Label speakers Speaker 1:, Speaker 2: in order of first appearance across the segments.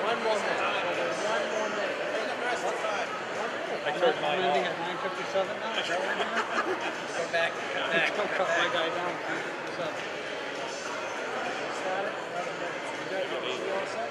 Speaker 1: One more minute.
Speaker 2: I turned
Speaker 1: I'm
Speaker 2: mine
Speaker 1: ending
Speaker 2: off.
Speaker 1: at 9:57 now. Is that what we're doing?
Speaker 2: Come back.
Speaker 1: Don't cut my guy down at 9:57. Start it. 11 minutes. You good? You all set?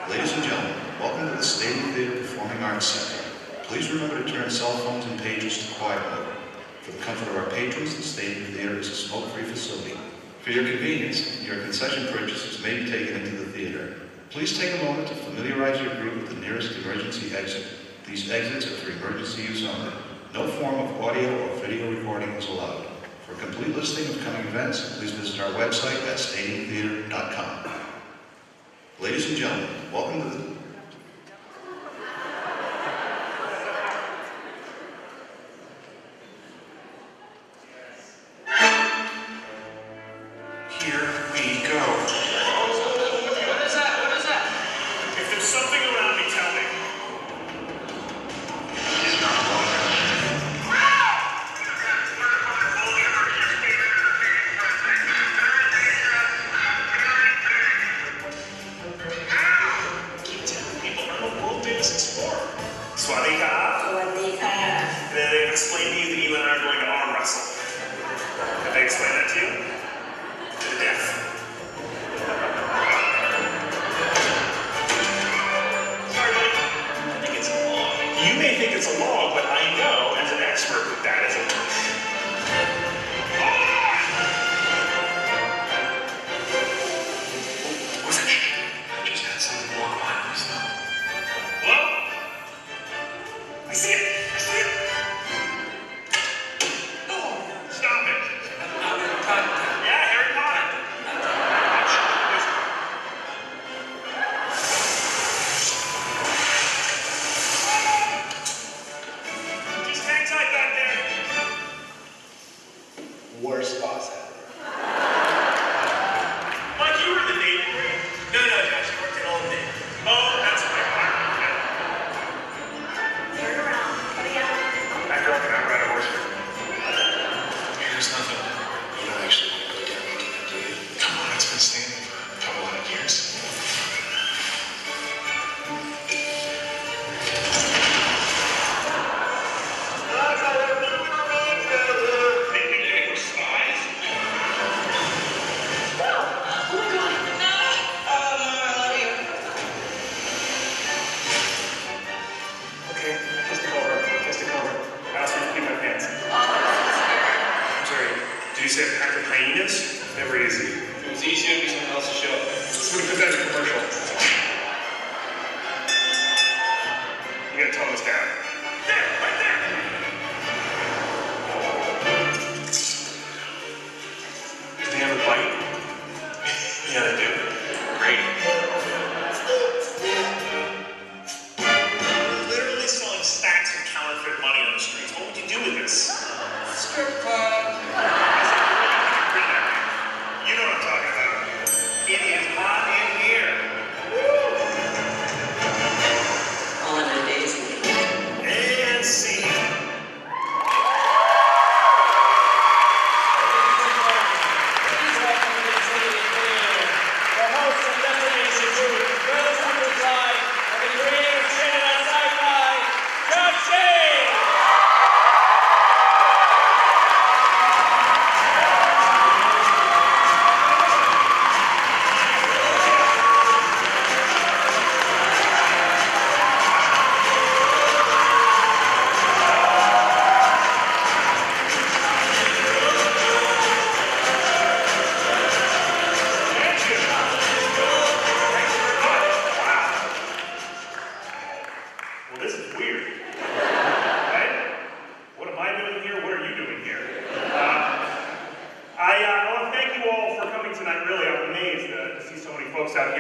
Speaker 3: Ladies and gentlemen, welcome to the Stadium Theater Performing Arts Center. Please remember to turn cell phones and pages to quiet mode. For the comfort of our patrons, the Stadium Theater is a smoke-free facility. For your convenience, your concession purchases may be taken into the theater. Please take a moment to familiarize your group with the nearest emergency exit. These exits are for emergency use only. No form of audio or video recording is allowed. For a complete listing of coming events, please visit our website at stadiumtheater.com. Ladies and gentlemen, welcome to the...
Speaker 4: Here we go. What is that? What is that? If there's something around me, tell me. It's not water. Keep telling people I'm a world-famous explorer. Swadika.
Speaker 5: Swadika.
Speaker 4: Then they've explained to you that you and I are going to arm wrestle. Have they explained that to you? To the death. Sorry, buddy. I think it's a log. You may think it's a log, but I know as an expert that that is a bush. What's that? I just had something walk by on this though. Hello? I see it. I see it. Oh, stop it. Yeah, Harry Potter.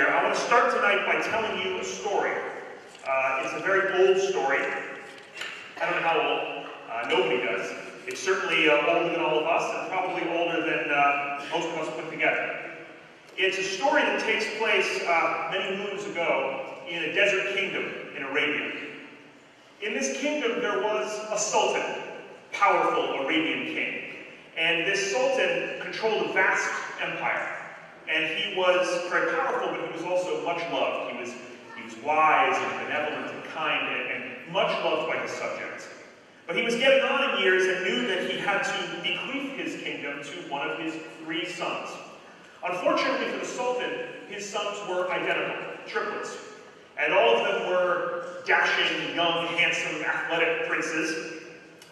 Speaker 4: here. I want to start tonight by telling you a story. It's a very old story. I don't know how old. Nobody does. It's certainly older than all of us, and probably older than most of us put together. It's a story that takes place many moons ago in a desert kingdom in Arabia. In this kingdom, there was a sultan, powerful Arabian king. And this sultan controlled a vast empire. And he was very powerful, but he was also much loved. He was wise and benevolent and kind and much loved by his subjects. But he was getting on in years and knew that he had to bequeath his kingdom to one of his 3 sons. Unfortunately for the sultan, his sons were identical, triplets. And all of them were dashing, young, handsome, athletic princes.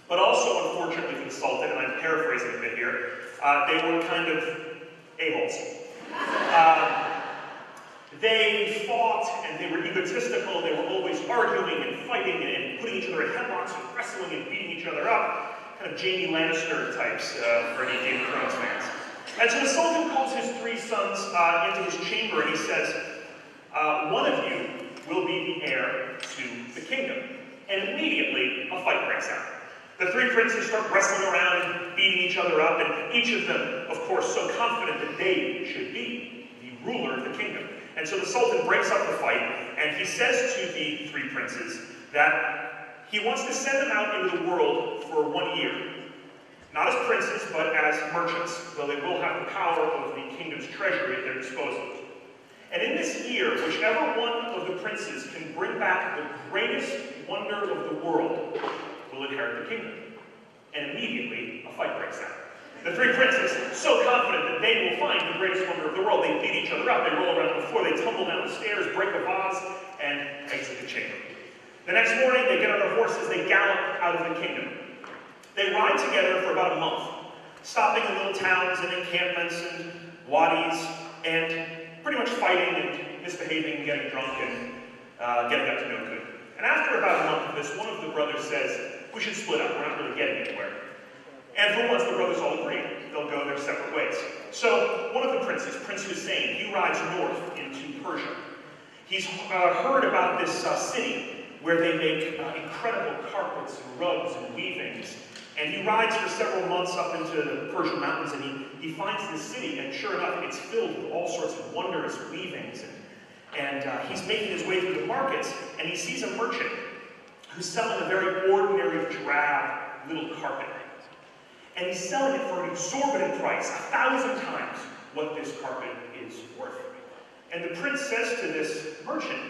Speaker 4: But also, unfortunately for the sultan, and I'm paraphrasing a bit here, they were kind of a-holes. They fought, and they were egotistical. They were always arguing and fighting and putting each other in headlocks and wrestling and beating each other up. Kind of Jaime Lannister types for any Game of Thrones fans. And so the sultan calls his 3 sons into his chamber, and he says, one of you will be the heir to the kingdom. And immediately, a fight breaks out. The 3 princes start wrestling around and beating each other up, and each of them, of course, so confident that they should be the ruler of the kingdom. And so the sultan breaks up the fight, and he says to the 3 princes that he wants to send them out into the world for 1 year. Not as princes, but as merchants, though they will have the power of the kingdom's treasury at their disposal. And in this year, whichever one of the princes can bring back the greatest wonder of the world will inherit the kingdom. And immediately, a fight breaks out. The 3 princes, so confident that they will find the greatest wonder of the world, they beat each other up, they roll around on the floor, they tumble down the stairs, break a vase, and exit the chamber. The next morning, they get on their horses, they gallop out of the kingdom. They ride together for about a month, stopping in little towns and encampments and wadis, and pretty much fighting and misbehaving, getting drunk, and getting up to no good. And after about a month of this, one of the brothers says, we should split up, we're not really getting anywhere. And for once, the brothers all agree. They'll go their separate ways. So one of the princes, Prince Hussein, he rides north into Persia. He's heard about this city where they make incredible carpets and rugs and weavings. And he rides for several months up into the Persian mountains, and he finds this city, and sure enough, it's filled with all sorts of wondrous weavings. And he's making his way through the markets, and he sees a merchant who's selling a very ordinary, drab little carpet. And he's selling it for an exorbitant price, 1,000 times what this carpet is worth. And the prince says to this merchant,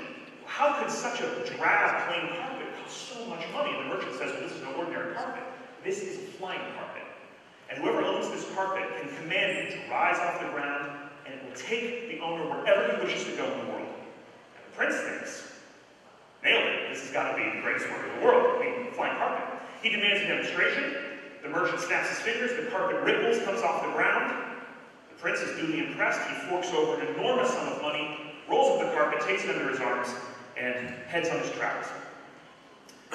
Speaker 4: how could such a drab, plain carpet cost so much money? And the merchant says, well, this is no ordinary carpet. This is a flying carpet. And whoever owns this carpet can command it to rise off the ground, and it will take the owner wherever he wishes to go in the world. And the prince thinks, nailed it. This has got to be the greatest wonder in the world, the flying carpet. He demands a demonstration. The merchant snaps his fingers, the carpet ripples, comes off the ground. The prince is duly impressed. He forks over an enormous sum of money, rolls up the carpet, takes it under his arms, and heads on his travels.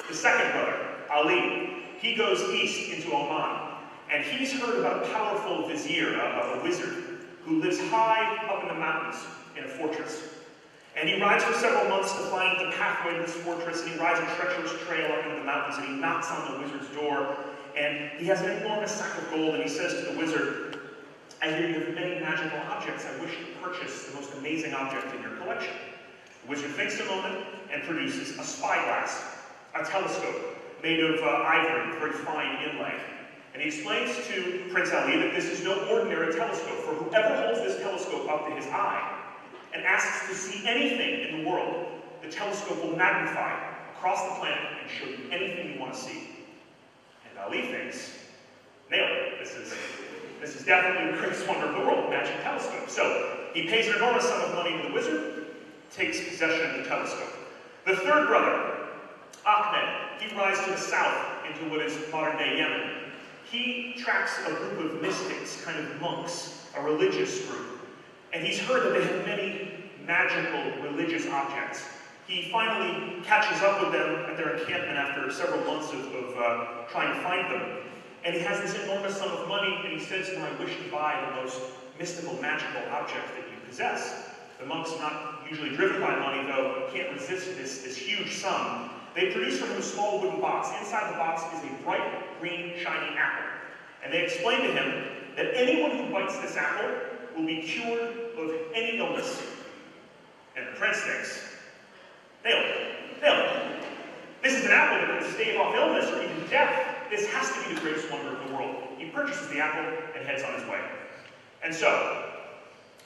Speaker 4: The second brother, Ali, he goes east into Oman, and he's heard about a powerful vizier, a wizard, who lives high up in the mountains in a fortress. And he rides for several months to find the pathway to this fortress, and he rides a treacherous trail up into the mountains, and he knocks on the wizard's door, and he has an enormous sack of gold, and he says to the wizard, I hear you have many magical objects. I wish to purchase the most amazing object in your collection. The wizard thinks a moment and produces a spyglass, a telescope made of ivory, very fine inlay. And he explains to Prince Ali that this is no ordinary telescope, for whoever holds this telescope up to his eye and asks to see anything in the world, the telescope will magnify across the planet and show you anything you want to see. And Ali thinks, nailed it. This is definitely the greatest wonder of the world, the magic telescope. So he pays an enormous sum of money to the wizard, takes possession of the telescope. The third brother, Ahmed, he rides to the south into what is modern-day Yemen. He tracks a group of mystics, kind of monks, a religious group. And he's heard that they have many magical religious objects. He finally catches up with them at their encampment after several months of trying to find them. And he has this enormous sum of money, and he says to them, I wish to buy the most mystical, magical object that you possess. The monks, not usually driven by money, though can't resist this huge sum, they produce for him a small wooden box. Inside the box is a bright, green, shiny apple. And they explain to him that anyone who bites this apple will be cured of any illness. And the prince thinks, nailed it, nailed it. This is an apple that can stave off illness or even death. This has to be the greatest wonder of the world. He purchases the apple and heads on his way. And so,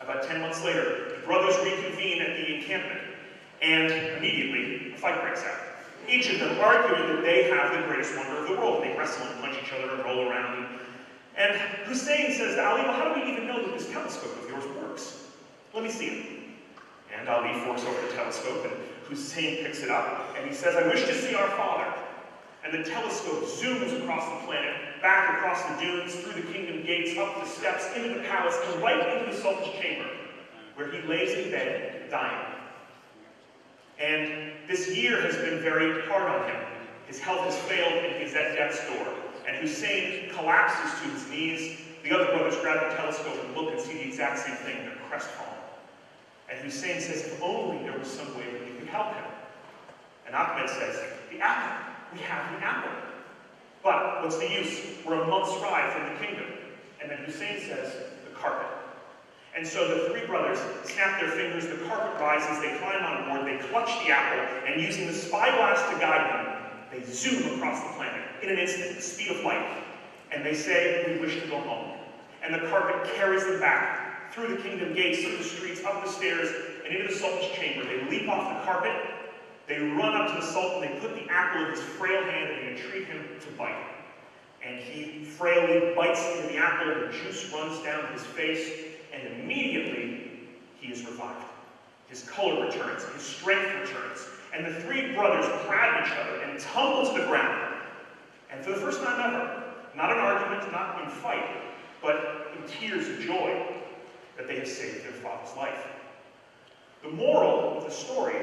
Speaker 4: about 10 months later, the brothers reconvene at the encampment, and immediately a fight breaks out. Each of them arguing that they have the greatest wonder of the world. They wrestle and punch each other and roll around. And Hussein says to Ali, well, how do we even know that this telescope of yours works? Let me see it. And Ali forks over the telescope, and Hussein picks it up, and he says, I wish to see our father. And the telescope zooms across the planet, back across the dunes, through the kingdom gates, up the steps, into the palace, and right into the sultan's chamber, where he lays in bed, dying. And this year has been very hard on him. His health has failed, and he's at death's door. And Hussein collapses to his knees. The other brothers grab the telescope and look and see the exact same thing. They're crestfallen. And Hussein says, if only there was some way that we could help him. And Ahmed says, the apple. We have the apple. But what's the use? We're a month's ride from the kingdom. And then Hussein says, the carpet. And so the three brothers snap their fingers, the carpet rises, they climb on board, they clutch the apple, and using the spyglass to guide them, they zoom across the planet in an instant, the speed of light. And they say, we wish to go home. And the carpet carries them back through the kingdom gates, through the streets, up the stairs, and into the sultan's chamber. They leap off the carpet, they run up to the sultan, they put the apple in his frail hand, and they entreat him to bite. And he frailly bites into the apple, the juice runs down his face, and immediately he is revived. His color returns, his strength returns, and the three brothers grab each other and tumble to the ground. And for the first time ever, not an argument, not in fight, but in tears of joy that they have saved their father's life. The moral of the story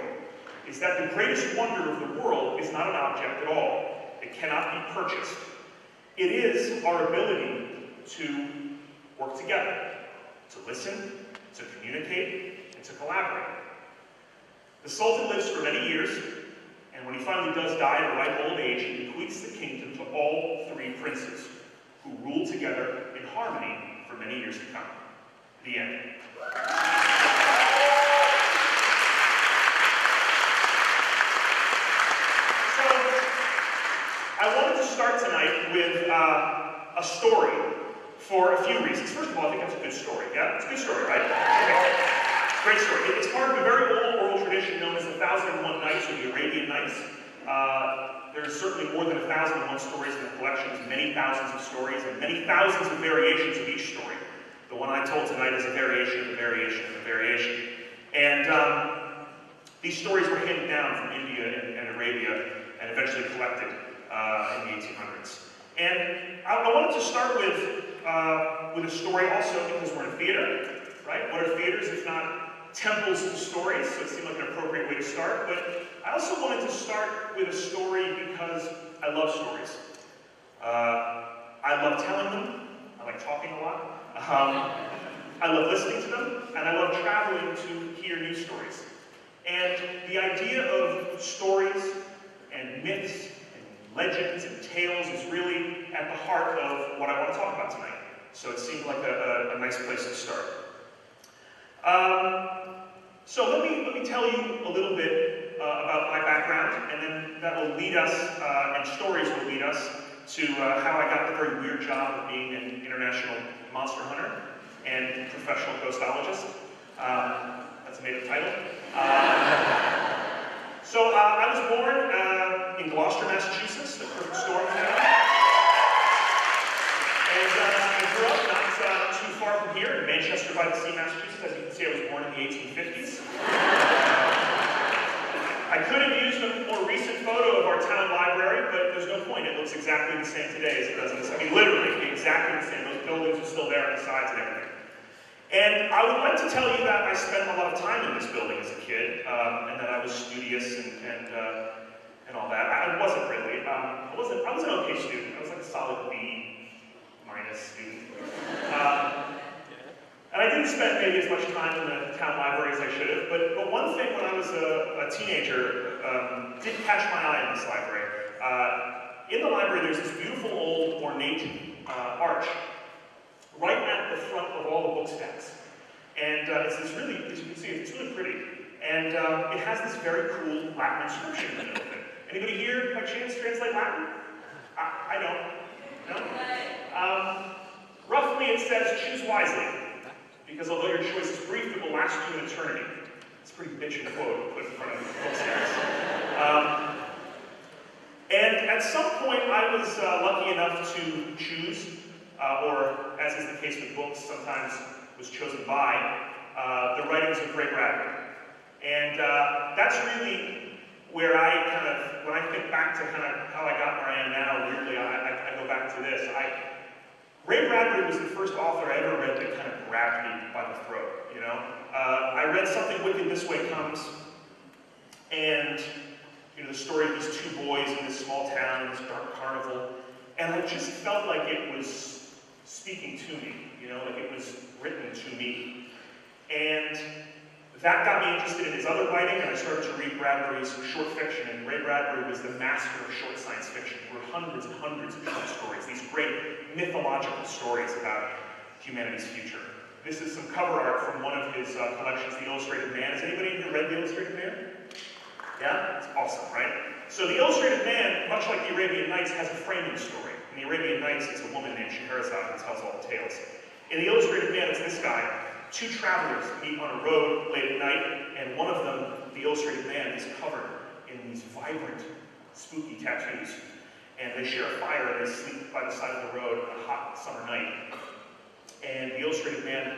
Speaker 4: is that the greatest wonder of the world is not an object at all. It cannot be purchased. It is our ability to work together, to listen, to communicate, and to collaborate. The Sultan lives for many years, and when he finally does die at a ripe old age, he bequeaths the kingdom to all three princes, who rule together in harmony for many years to come. The end. So, I wanted to start tonight with a story for a few reasons. First of all, I think that's a good story. Yeah? It's a good story, right? Okay. Great story. It's part of a very old oral tradition known as the 1001 Nights, or the Arabian Nights. There's certainly more than 1001 stories in the collection. There's many thousands of stories and many thousands of variations of each story. The one I told tonight is a variation of a variation of a variation. And these stories were handed down from India and Arabia and eventually collected in the 1800s. And I wanted to start with a story also because we're in theater, right? What are theaters if not temples to stories? So it seemed like an appropriate way to start. But I also wanted to start with a story because I love stories. I love telling them. I like talking a lot. I love listening to them, and I love traveling to hear new stories. And the idea of stories and myths and legends and tales is really at the heart of what I want to talk about tonight. So it seemed like a nice place to start. So let me tell you a little bit about my background, and then that will lead us, and stories will lead us, to how I got the very weird job of being an international monster hunter and professional ghostologist. That's a made-up title. So I was born in Gloucester, Massachusetts, the perfect storm town. And I grew up not too far from here in Manchester by the Sea, Massachusetts. As you can see, I was born in the 1850s. I could have used a more recent photo of our town library, but there's no point. It looks exactly the same today as it does in this. I mean, literally, exactly the same. Those buildings are still there on the sides and everything. And I would like to tell you that I spent a lot of time in this building as a kid, and that I was studious and all that. I wasn't really. I was an okay student. I was like a solid B- student. And I didn't spend maybe as much time in the town library as I should have, but one thing when I was a teenager did catch my eye in this library. In the library, there's this beautiful old ornate arch right at the front of all the book stacks. And it's this really, as you can see, it's really pretty. And it has this very cool Latin inscription in the middle of it. Anybody here, by chance, translate Latin? I don't. No? Roughly it says, choose wisely, because although your choice is brief, it will last you an eternity. It's a pretty bitchin' quote to put in front of book stacks. And at some point, I was lucky enough to choose, or as is the case with books, sometimes was chosen by, the writings of Ray Bradbury. And that's really where I kind of, when I think back to kind of how I got where I am now, weirdly, I go back to this. Ray Bradbury was the first author I ever read that kind of grabbed me by the throat, you know? I read Something Wicked This Way Comes, and you know, the story of these two boys in this small town, in this dark carnival, and I just felt like it was speaking to me, you know, like it was written to me. And that got me interested in his other writing, and I started to read Bradbury's short fiction, and Ray Bradbury was the master of short science fiction. There were hundreds and hundreds of short stories, these great mythological stories about humanity's future. This is some cover art from one of his collections, The Illustrated Man. Has anybody here read The Illustrated Man? Yeah? It's awesome, right? So The Illustrated Man, much like The Arabian Nights, has a framing story. In The Arabian Nights, it's a woman named Scheherazade who tells all the tales. In The Illustrated Man, it's this guy. Two travelers meet on a road late at night, and one of them, the illustrated man, is covered in these vibrant, spooky tattoos. And they share a fire and they sleep by the side of the road on a hot summer night. And the illustrated man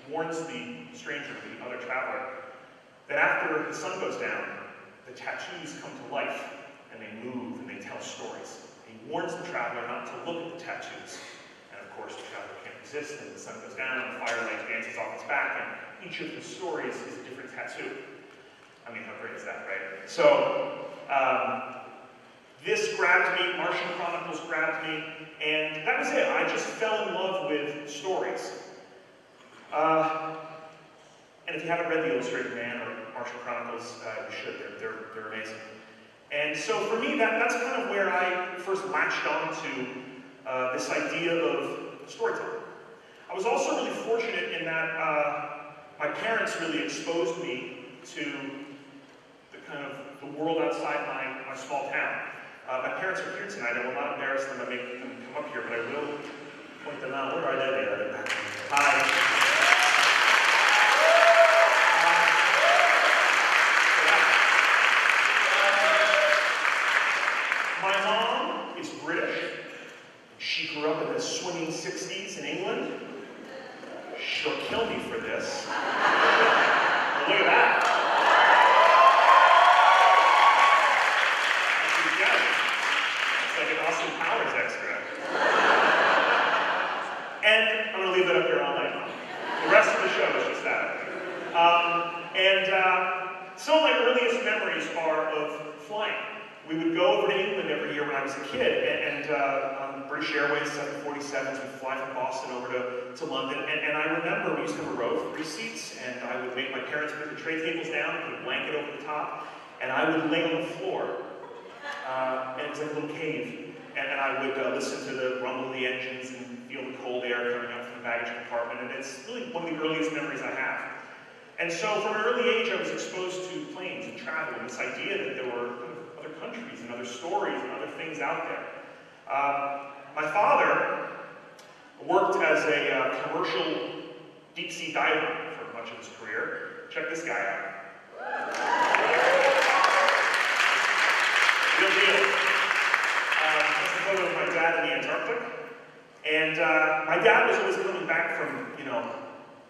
Speaker 4: warns the stranger, the other traveler, that after the sun goes down, the tattoos come to life, and they move and they tell stories. He warns the traveler not to look at the tattoos. And of course, the traveler can't resist, and the sun goes down, and the firelight dances off his back, and each of the stories is a different tattoo. I mean, how great is that, right? So, this grabbed me, Martian Chronicles grabbed me, and that was it. I just fell in love with stories. And if you haven't read The Illustrated Man or Martian Chronicles, you should. They're amazing. And so for me, that's kind of where I first latched on to this idea of storytelling. I was also really fortunate in that my parents really exposed me to the kind of the world outside my small town. My parents are here tonight. I will not embarrass them and make them come up here, but I will point them out. Where are they? They're back. Hi. My mom is British. She grew up in the swinging 60s in England. She'll kill me for this. Well, look at that. It's like an Austin Powers extra. And I'm going to leave that up here all night long. The rest of the show is just that. Some of my earliest memories are of flying. We would go over to England every year when I was a kid, and on British Airways 747s, we'd fly from Boston over to London, and I remember we used to have a row of 3 seats, and I would make my parents put the tray tables down, put a blanket over the top, and I would lay on the floor, and it was like a little cave, and I would listen to the rumble of the engines and feel the cold air coming up from the baggage compartment, and it's really one of the earliest memories I have. And so from an early age, I was exposed to planes and travel, and this idea that there were other countries and other stories and other things out there. My father worked as a commercial deep-sea diver for much of his career. Check this guy out. Real deal. That's a photo of my dad in the Antarctic. And my dad was always coming back from,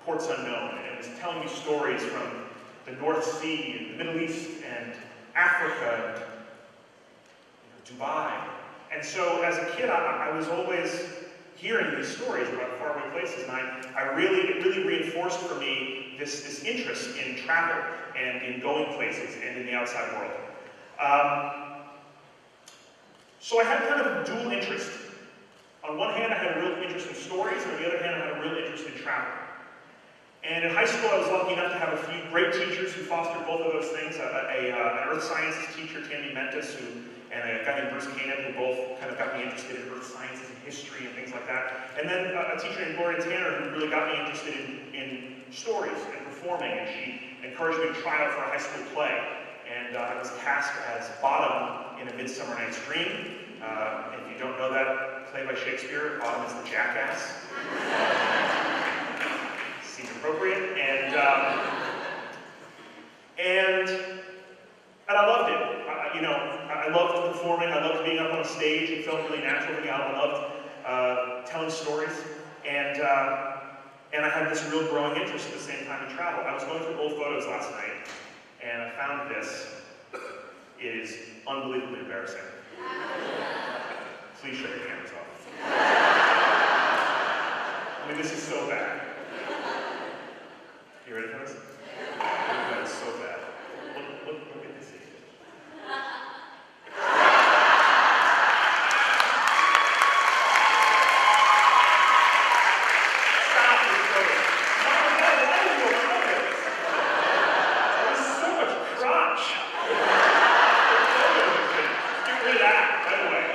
Speaker 4: ports unknown, and was telling me stories from the North Sea and the Middle East and Africa and Dubai. And so as a kid, I was always hearing these stories about faraway places, and it really reinforced for me this interest in travel and in going places and in the outside world. So I had kind of a dual interest. On one hand, I had a real interest in stories, and on the other hand, I had a real interest in travel. And in high school, I was lucky enough to have a few great teachers who fostered both of those things. An earth sciences teacher, Tammy Mentis, and a guy named Bruce Canup, who both kind of got me interested in earth sciences and history and things like that. And then a teacher named Gloria Tanner, who really got me interested in stories and performing, and she encouraged me to try out for a high school play. And I was cast as Bottom in A Midsummer Night's Dream. If you don't know that play by Shakespeare, Bottom is the jackass. Seems appropriate. And I loved it. I loved performing. I loved being up on stage. It felt really natural to me. I loved telling stories. And I had this real growing interest at the same time in travel. I was going through old photos last night, and I found this. It is unbelievably embarrassing. Please shut your cameras off. I mean, this is so bad. You ready for this? That is so bad. Look at this idiot. Stop this photo. No, why did you allow this? There's so much crotch. Get rid of that, by the way.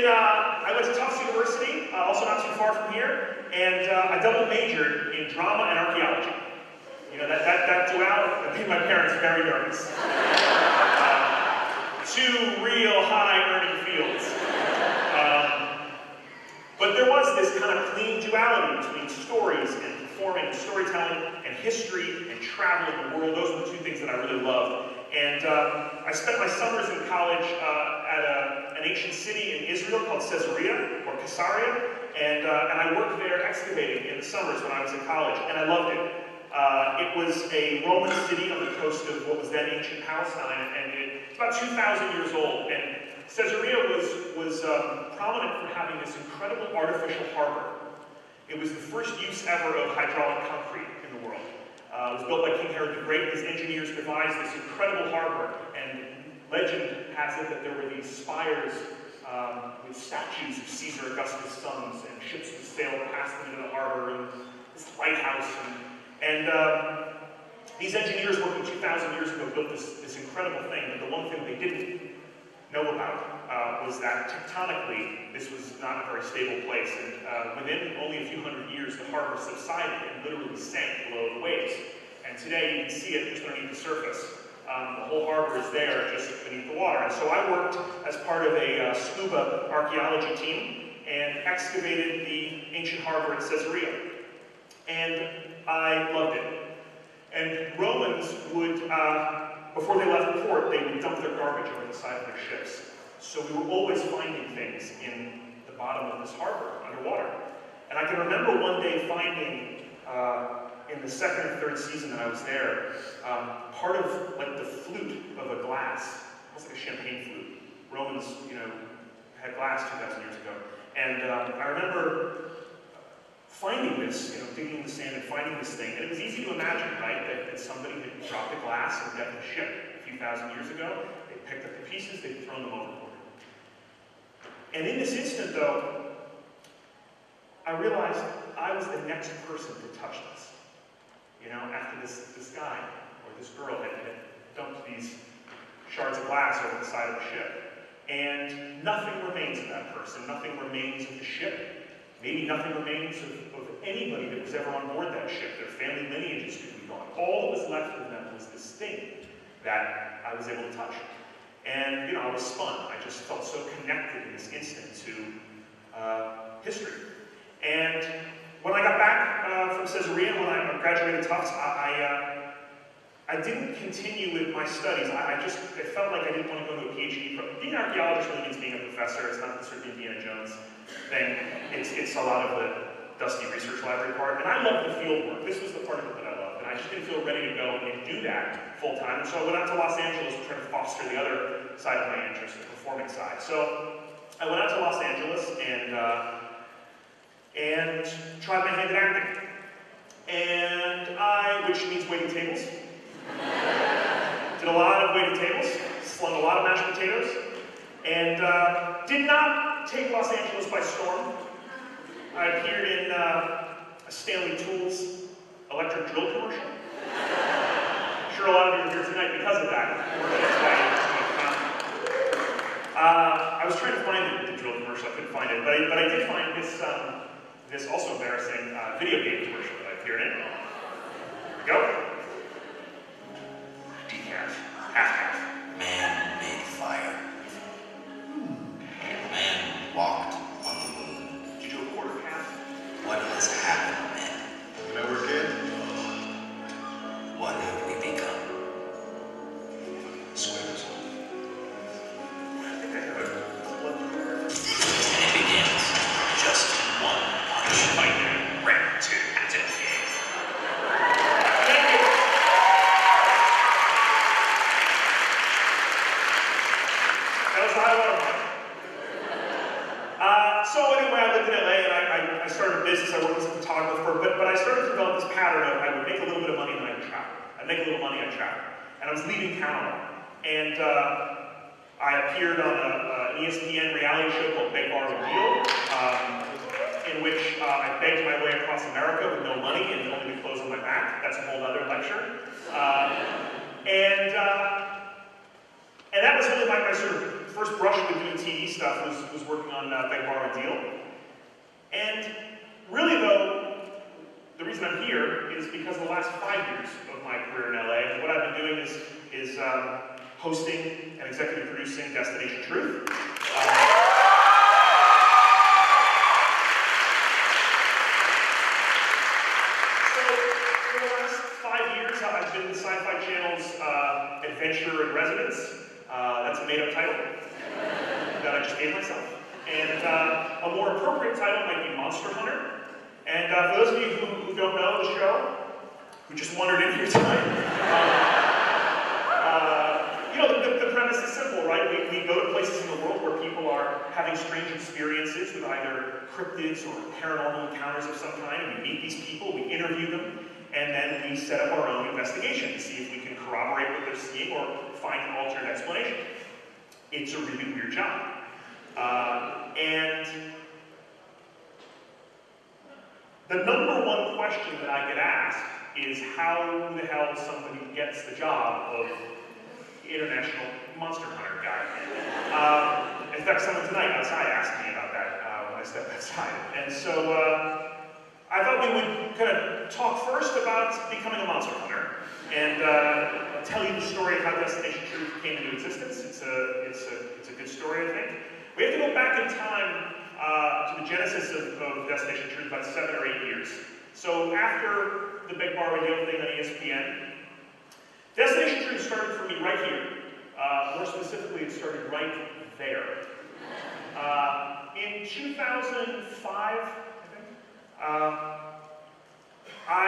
Speaker 4: I went to Tufts University, also not too far from here, and I double majored in drama and archaeology. You know, that duality made my parents very nervous. Two real high-earning fields. But there was this kind of clean duality between stories and performing, storytelling, and history, and traveling the world. Those were the two things that I really loved. And I spent my summers in college at an ancient city in Israel called Caesarea, or Caesarea, and I worked there excavating in the summers when I was in college, and I loved it. It was a Roman city on the coast of what was then ancient Palestine, and it's about 2,000 years old, and Caesarea was prominent for having this incredible artificial harbor. It was the first use ever of hydraulic concrete in the world. It was built by King Herod the Great. His engineers devised this incredible harbor, and legend has it that there were these spires with statues of Caesar Augustus' sons, and ships would sail past them into the harbor, and this lighthouse. And these engineers working 2,000 years ago built this incredible thing, but the one thing they didn't know about was that tectonically, this was not a very stable place. And within only a few hundred years, the harbor subsided and literally sank below the waves. And today, you can see it just underneath the surface. The whole harbor is there, just beneath the water. And so I worked as part of a scuba archaeology team and excavated the ancient harbor at Caesarea. And I loved it. And Romans would, before they left port, they would dump their garbage over the side of their ships. So we were always finding things in the bottom of this harbor, underwater. And I can remember one day finding, in the second or third season that I was there, part of like the flute of a glass, almost like a champagne flute. Romans, had glass 2,000 years ago. And I remember finding this, digging in the sand and finding this thing. And it was easy to imagine, right, that somebody had dropped a glass in the deck of a ship a few thousand years ago. They picked up the pieces, they'd thrown them overboard. And in this instant, though, I realized I was the next person to touch this. After this guy or this girl had dumped these shards of glass over the side of the ship. And nothing remains of that person, nothing remains of the ship. Maybe nothing remains of anybody that was ever on board that ship. Their family lineages could be gone. All that was left of them was this thing that I was able to touch. And, I was spun. I just felt so connected in this instant to history. And when I got back from Caesarea, when I graduated Tufts, I didn't continue with my studies. I felt like I didn't want to go to a PhD program. Being an archaeologist really means being a professor. It's not the sort of Indiana Jones thing. It's a lot of the dusty research library part. And I loved the field work. This was the part of it that I loved. And I just didn't feel ready to go and do that full time. And so I went out to Los Angeles to try to foster the other side of my interest, the performing side. So I went out to Los Angeles and tried my hand at acting. Which means waiting tables. Did a lot of waiting tables, slung a lot of mashed potatoes, and did not take Los Angeles by storm. I appeared in a Stanley Tools electric drill commercial. I'm sure a lot of you are here tonight because of that. I was trying to find the drill commercial, I couldn't find it, but I did find this also embarrassing video game commercial that I appeared in. Here we go. Decaf, half-half.
Speaker 5: Man made fire. Man walked on the moon.
Speaker 4: Did you do a quarter half?
Speaker 5: What has happened, man?
Speaker 3: Remember, kid?
Speaker 5: What have we become?
Speaker 3: Squares.
Speaker 4: I think I have it.
Speaker 5: And it begins just in one punch.
Speaker 4: Fight round two. That's it. Thank you. That was the high water mark. So anyway, I lived in LA and I started a business. I worked as a photographer, but I started to develop this pattern of I would make a little bit of money and then I would travel. I'd make a little money, I'd travel. And I was leaving town a lot. And I appeared on an ESPN reality show called Big Bar with Deal, in which I begged my way across America with no money and only with clothes on my back. That's a whole other lecture. And that was really my sort of first brush with doing TV stuff was working on Big Bar with Deal. And really though, the reason I'm here is because the last 5 years of my career in LA, what I've been doing is hosting and executive producing Destination Truth. So for the last 5 years, I've been Sci-Fi Channel's Adventure in Residence. That's a made-up title that I just gave myself. And a more appropriate title might be Monster Hunter. And for those of you who don't know the show, who just wandered in here tonight, you know, the premise is simple, right? We go to places in the world where people are having strange experiences with either cryptids or paranormal encounters of some kind, and we meet these people, we interview them, and then we set up our own investigation to see if we can corroborate what they're seeing or find an alternate explanation. It's a really weird job. And the number one question that I get asked is how the hell somebody gets the job of international monster hunter guy. In fact, someone tonight outside asked me about that when I stepped outside. And so I thought we would kind of talk first about becoming a monster hunter and tell you the story of how Destination Truth came into existence. It's a good story, I think. We have to go back in time to the genesis of Destination Truth, about 7 or 8 years. So after the Big Bar Radio thing on ESPN, Destination Truth started for me right here. More specifically, it started right there. In 2005, I think, I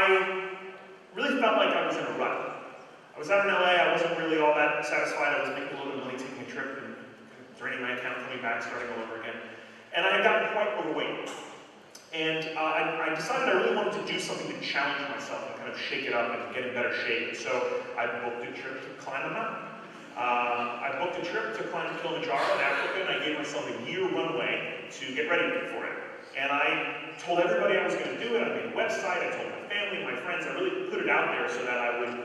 Speaker 4: really felt like I was in a rut. I was out in LA, I wasn't really all that satisfied. I was making a little bit of money taking a trip and draining my account, coming back, starting all over again. And I had gotten quite overweight. And I decided I really wanted to do something to challenge myself and kind of shake it up and get in better shape. So I booked a trip to climb a mountain. I booked a trip to climb Kilimanjaro in Africa, and I gave myself a year runway to get ready for it. And I told everybody I was going to do it. I made a website. I told my family, my friends. I really put it out there so that I would,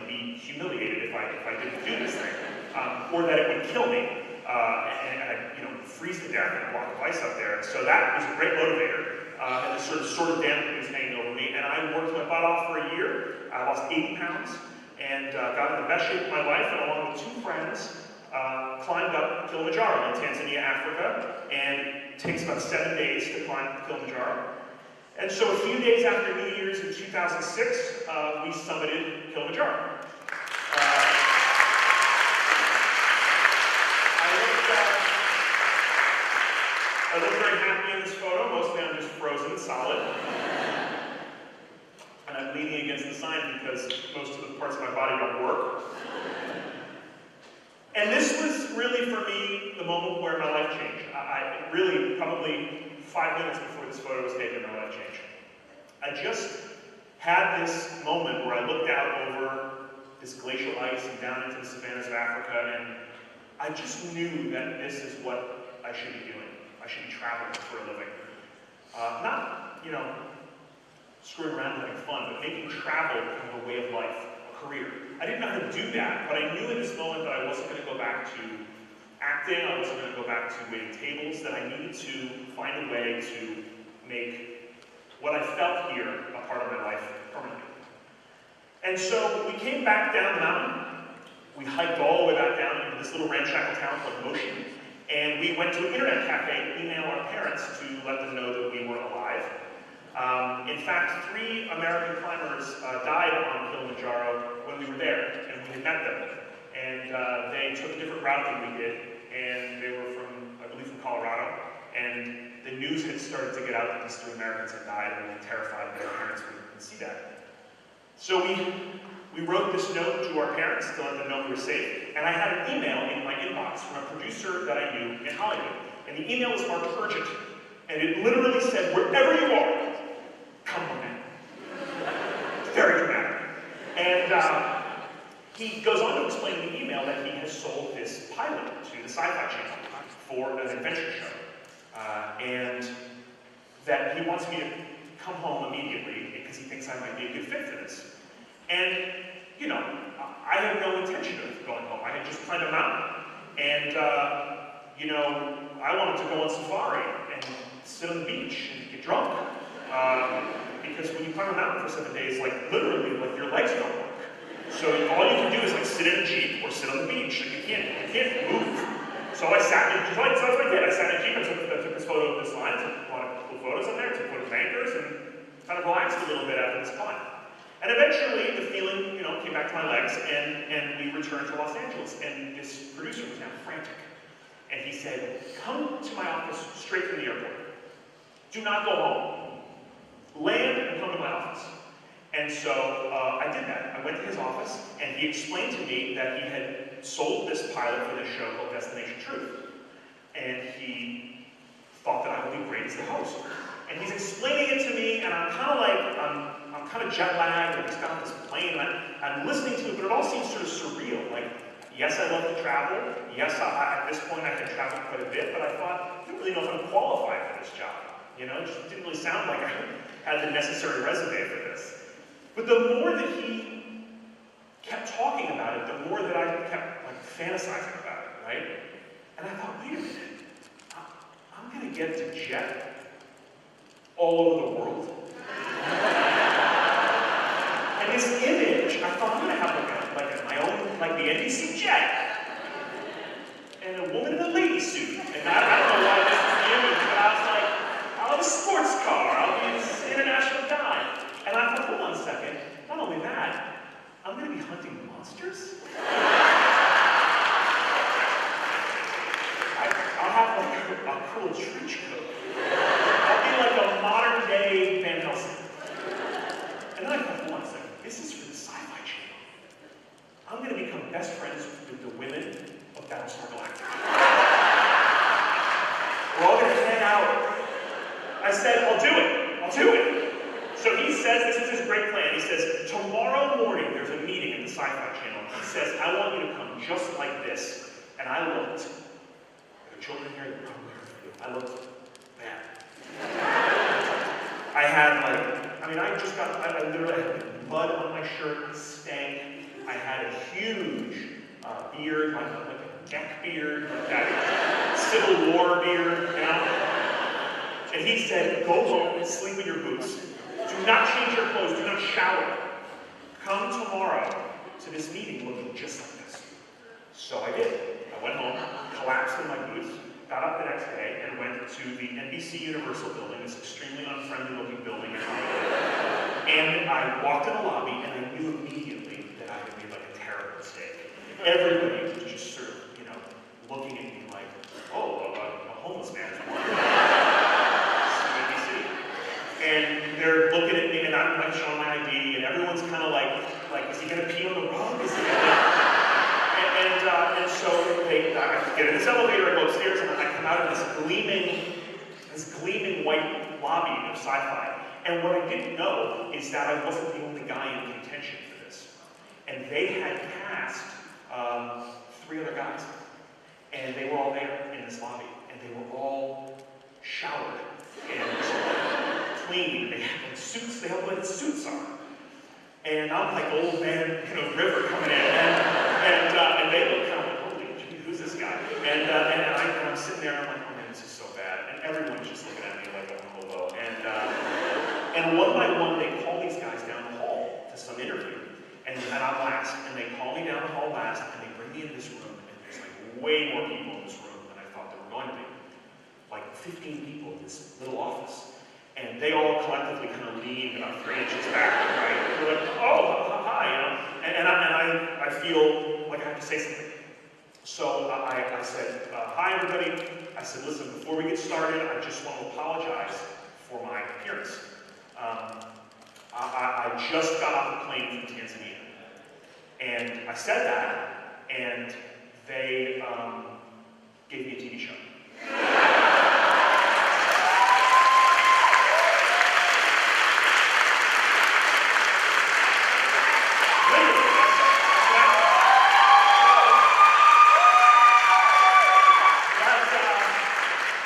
Speaker 4: be humiliated if I didn't do this thing, or that it would kill me, and I'd, freeze to death in a block of ice up there. And so that was a great motivator, and it sort of dampened was hanging over me. And I worked my butt off for a year. I lost 80 pounds and got in the best shape of my life. And along with 2 friends, climbed up Kilimanjaro in Tanzania, Africa, and it takes about 7 days to climb Kilimanjaro. And so a few days after New Year's in 2006, we summited Kilimanjaro. I look very happy in this photo. Mostly I'm just frozen solid. And I'm leaning against the sign because most of the parts of my body don't work. And this was really, for me, the moment where my life changed. I really, probably 5 minutes before this photo was taken, my life changed. I just had this moment where I looked out over this glacial ice and down into the savannas of Africa, and I just knew that this is what I should be doing. I should be traveling for a living. Not screwing around and having fun, but making travel kind of a way of life, a career. I didn't know how to do that, but I knew in this moment that I wasn't going to go back to acting, I wasn't going to go back to waiting tables, that I needed to find a way to make what I felt here a part of my life permanently. And so we came back down the mountain. We hiked all the way back down into this little ramshackle town called Motion, and we went to an internet cafe to email our parents to let them know that we were alive. In fact, 3 American climbers died on Kilimanjaro when we were there, and we had met them. And they took a different route than we did, and they were from, I believe, from Colorado. And the news had started to get out that these 3 Americans had died, and we were terrified that our parents would see that. So we wrote this note to our parents to let them know we were safe, and I had an email in my inbox from a producer that I knew in Hollywood. And the email was marked urgent, and it literally said, wherever you are, come on in. Very dramatic. And he goes on to explain in the email that he has sold this pilot to the Sci-Fi Channel for an adventure show. And that he wants me to come home immediately because he thinks I might be a good fit for this. And, you know, I had no intention of going home. I had just climbed a mountain. And, you know, I wanted to go on safari and sit on the beach and get drunk. Because when you climb a mountain for 7 days, like, literally, like, your legs don't work. So all you can do is, like, sit in a Jeep or sit on the beach. Like, you can't move. So I sat in, so that's what I did. I sat in a Jeep and took this photo of this line, took a lot of cool photos on there, took photos of anchors, and kind of relaxed a little bit after this climb. And eventually, the feeling, you know, came back to my legs, and we returned to Los Angeles. And this producer was now frantic. And he said, come to my office straight from the airport. Do not go home. Land and come to my office. And so I did that. I went to his office, and he explained to me that he had sold this pilot for this show called Destination Truth. And he thought that I would be great as the host. And he's explaining it to me, and I'm kind of like, I'm kind of jet lagged, I just got on this plane, and I'm listening to it, but it all seems sort of surreal. Like, yes, I love to travel. Yes, at this point I had traveled quite a bit, but I thought, I don't really know if I'm qualified for this job. You know, it just didn't really sound like I had the necessary resume for this. But the more that he kept talking about it, the more that I kept like fantasizing about it, right? And I thought, wait a minute, I'm gonna get to jet all over the world. And this image, I thought I'm gonna have like my own, like the NBC jet, and a woman in a lady suit. And I don't know why this is the image, but I was like, I'll have a sports car, I'll be this international guy. And I thought, hold on a second, not only that, I'm gonna be hunting monsters? I'll have like a cool trench coat. I'll be like a modern day Van Helsing. And then I thought, hold on a second, this is for the Sci-Fi Channel. I'm going to become best friends with the women of Battlestar Galactica. We're all going to hang out. I said, I'll do it. I'll do it. So he says, this is his great plan. He says, tomorrow morning there's a meeting in the Sci-Fi Channel. He says, I want you to come just like this. And I looked. There are children here that probably heard of you. I looked bad. I had like, I mean, I literally had mud on my shirt, stank. I had a huge beard, like a neck beard, like that Civil War beard, you know? And he said, go home and sleep in your boots. Do not change your clothes, do not shower. Come tomorrow to this meeting looking just like this. So I did. I went home, collapsed in my boots, got up the next day, and went to the NBC Universal building, this extremely unfriendly looking building in Hollywood. And I walked in the lobby, and I knew immediately that I had made like a terrible mistake. Everybody was just sort of, you know, looking at me like, oh, a homeless man is one. NBC. And they're looking at me, and I'm like showing my ID, and everyone's kind of like, is he gonna pee on the rug? Is he gonna... And so I get in this elevator, I go upstairs, and I come out of this gleaming white lobby of Sci-Fi. And what I didn't know is that I wasn't the only guy in contention for this. And they had cast 3 other guys. And they were all there in this lobby. And they were all showered and clean. They had suits, they they all put suits on. And I'm like old man, River coming in, and they look kind of like, holy gee, who's this guy? And I'm sitting there and I'm like, oh man, this is so bad. And everyone's just looking at me like I'm a hobo. And one by one, they call these guys down the hall to some interview. And I'm last, and they call me down the hall last, and they bring me in this room, and there's like way more people in this room than I thought there were going to be. Like 15 people in this little office. And they all collectively kind of lean about 3 inches back, right? They're like, oh, hi, And I feel like I have to say something. So I said, hi, everybody. I said, listen, before we get started, I just want to apologize for my appearance. I just got off a plane from Tanzania. And I said that, and they gave me a TV show.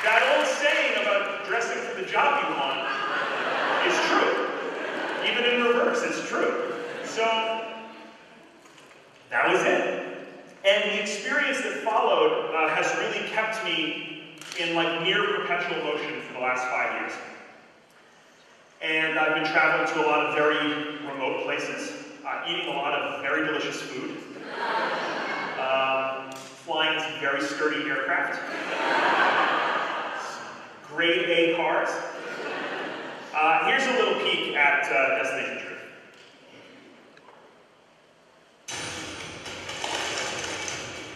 Speaker 4: That old saying about dressing for the job you want is true. Even in reverse, it's true. So, that was it. And the experience that followed has really kept me in like near perpetual motion for the last 5 years. And I've been traveling to a lot of very remote places, eating a lot of very delicious food, flying some very sturdy aircraft, grade A cars. Here's a little peek at Destination Truth.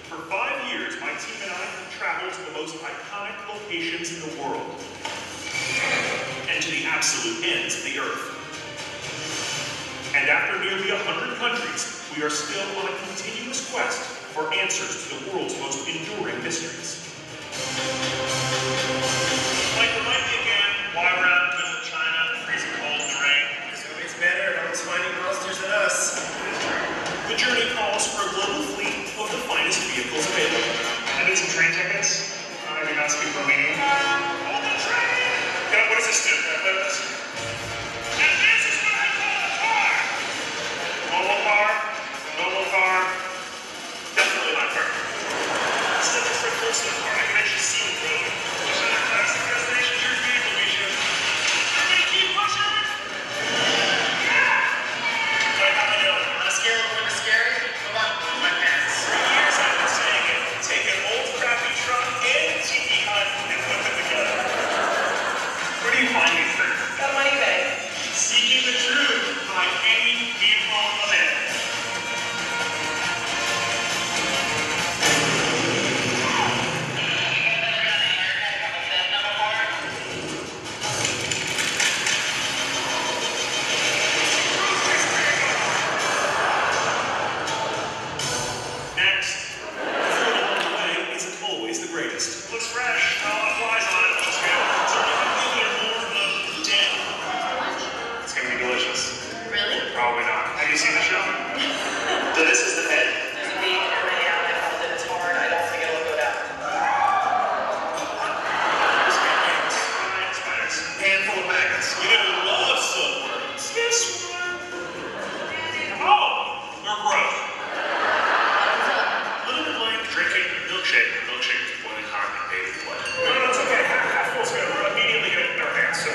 Speaker 4: For 5 years, my team and I have traveled to the most iconic locations in the world, and to the absolute ends of the earth. And after nearly 100 countries, we are still on a continuous quest for answers to the world's most enduring mysteries. Like, remind me again why we're out in the middle of China, freezing cold in the rain.
Speaker 2: Somebody's better at almost finding monsters than us.
Speaker 4: The journey calls for a global fleet of the finest vehicles available. I need some train tickets. I do not speak Romanian. Hold the train! Yeah, what does this do? And this is what I call a car! Normal car. Definitely not car. Step so close to the car, I can actually see the road. That's the destination to your vehicle, Misha. Everybody keep pushing! Yeah! Alright, how am I doing?
Speaker 2: On a scale of 1 to scary, how about my pants?
Speaker 4: For years I've been saying it. Take an old crappy truck and tiki hut and put them together. Where do you find these things?
Speaker 6: Got money bag.
Speaker 4: Seeking the truth behind any vehicle of it. Next. The food along the way isn't always the greatest. Looks fresh. Not a lot of flies on it, which is good. Certainly completely or more of 10. It's gonna be delicious.
Speaker 6: Really?
Speaker 4: Probably not. Have you seen the show? So this is the head.
Speaker 6: There's a week in my out. I felt it was hard. I don't think it'll go down.
Speaker 4: Spiders. Handful of maggots. You're gonna love silkworms. This one. Oh! They're gross. Little bit like drinking milkshake. Milkshake is boiling hot and baby blood. No, it's okay. Half full's good. We're immediately gonna get our hands. So.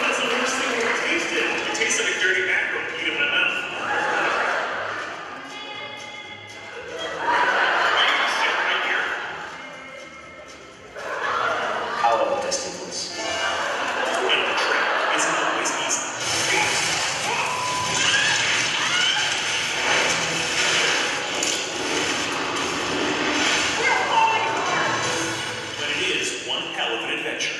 Speaker 4: That's the worst thing I've ever tasted. It tastes like a dirty mackerel peed in my mouth. Sit right here.
Speaker 5: How about testicles?
Speaker 4: And the trip isn't always easy. But it is one hell of an adventure.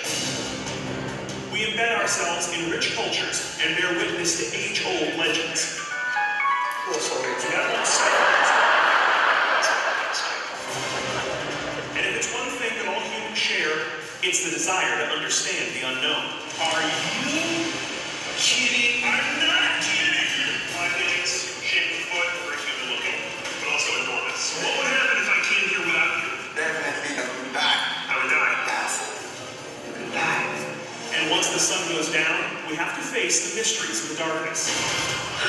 Speaker 4: We embed ourselves in rich cultures and bear witness to age-old legends. And if it's one thing that all humans share, it's the desire to understand the unknown. Are you kidding? I'm not kidding! 5 legs, shape of foot, very human looking, but also enormous. What would happen if I came here without you?
Speaker 7: Definitely I will die.
Speaker 4: I would die.
Speaker 7: Yes.
Speaker 4: mysteries in the darkness.
Speaker 6: Oh,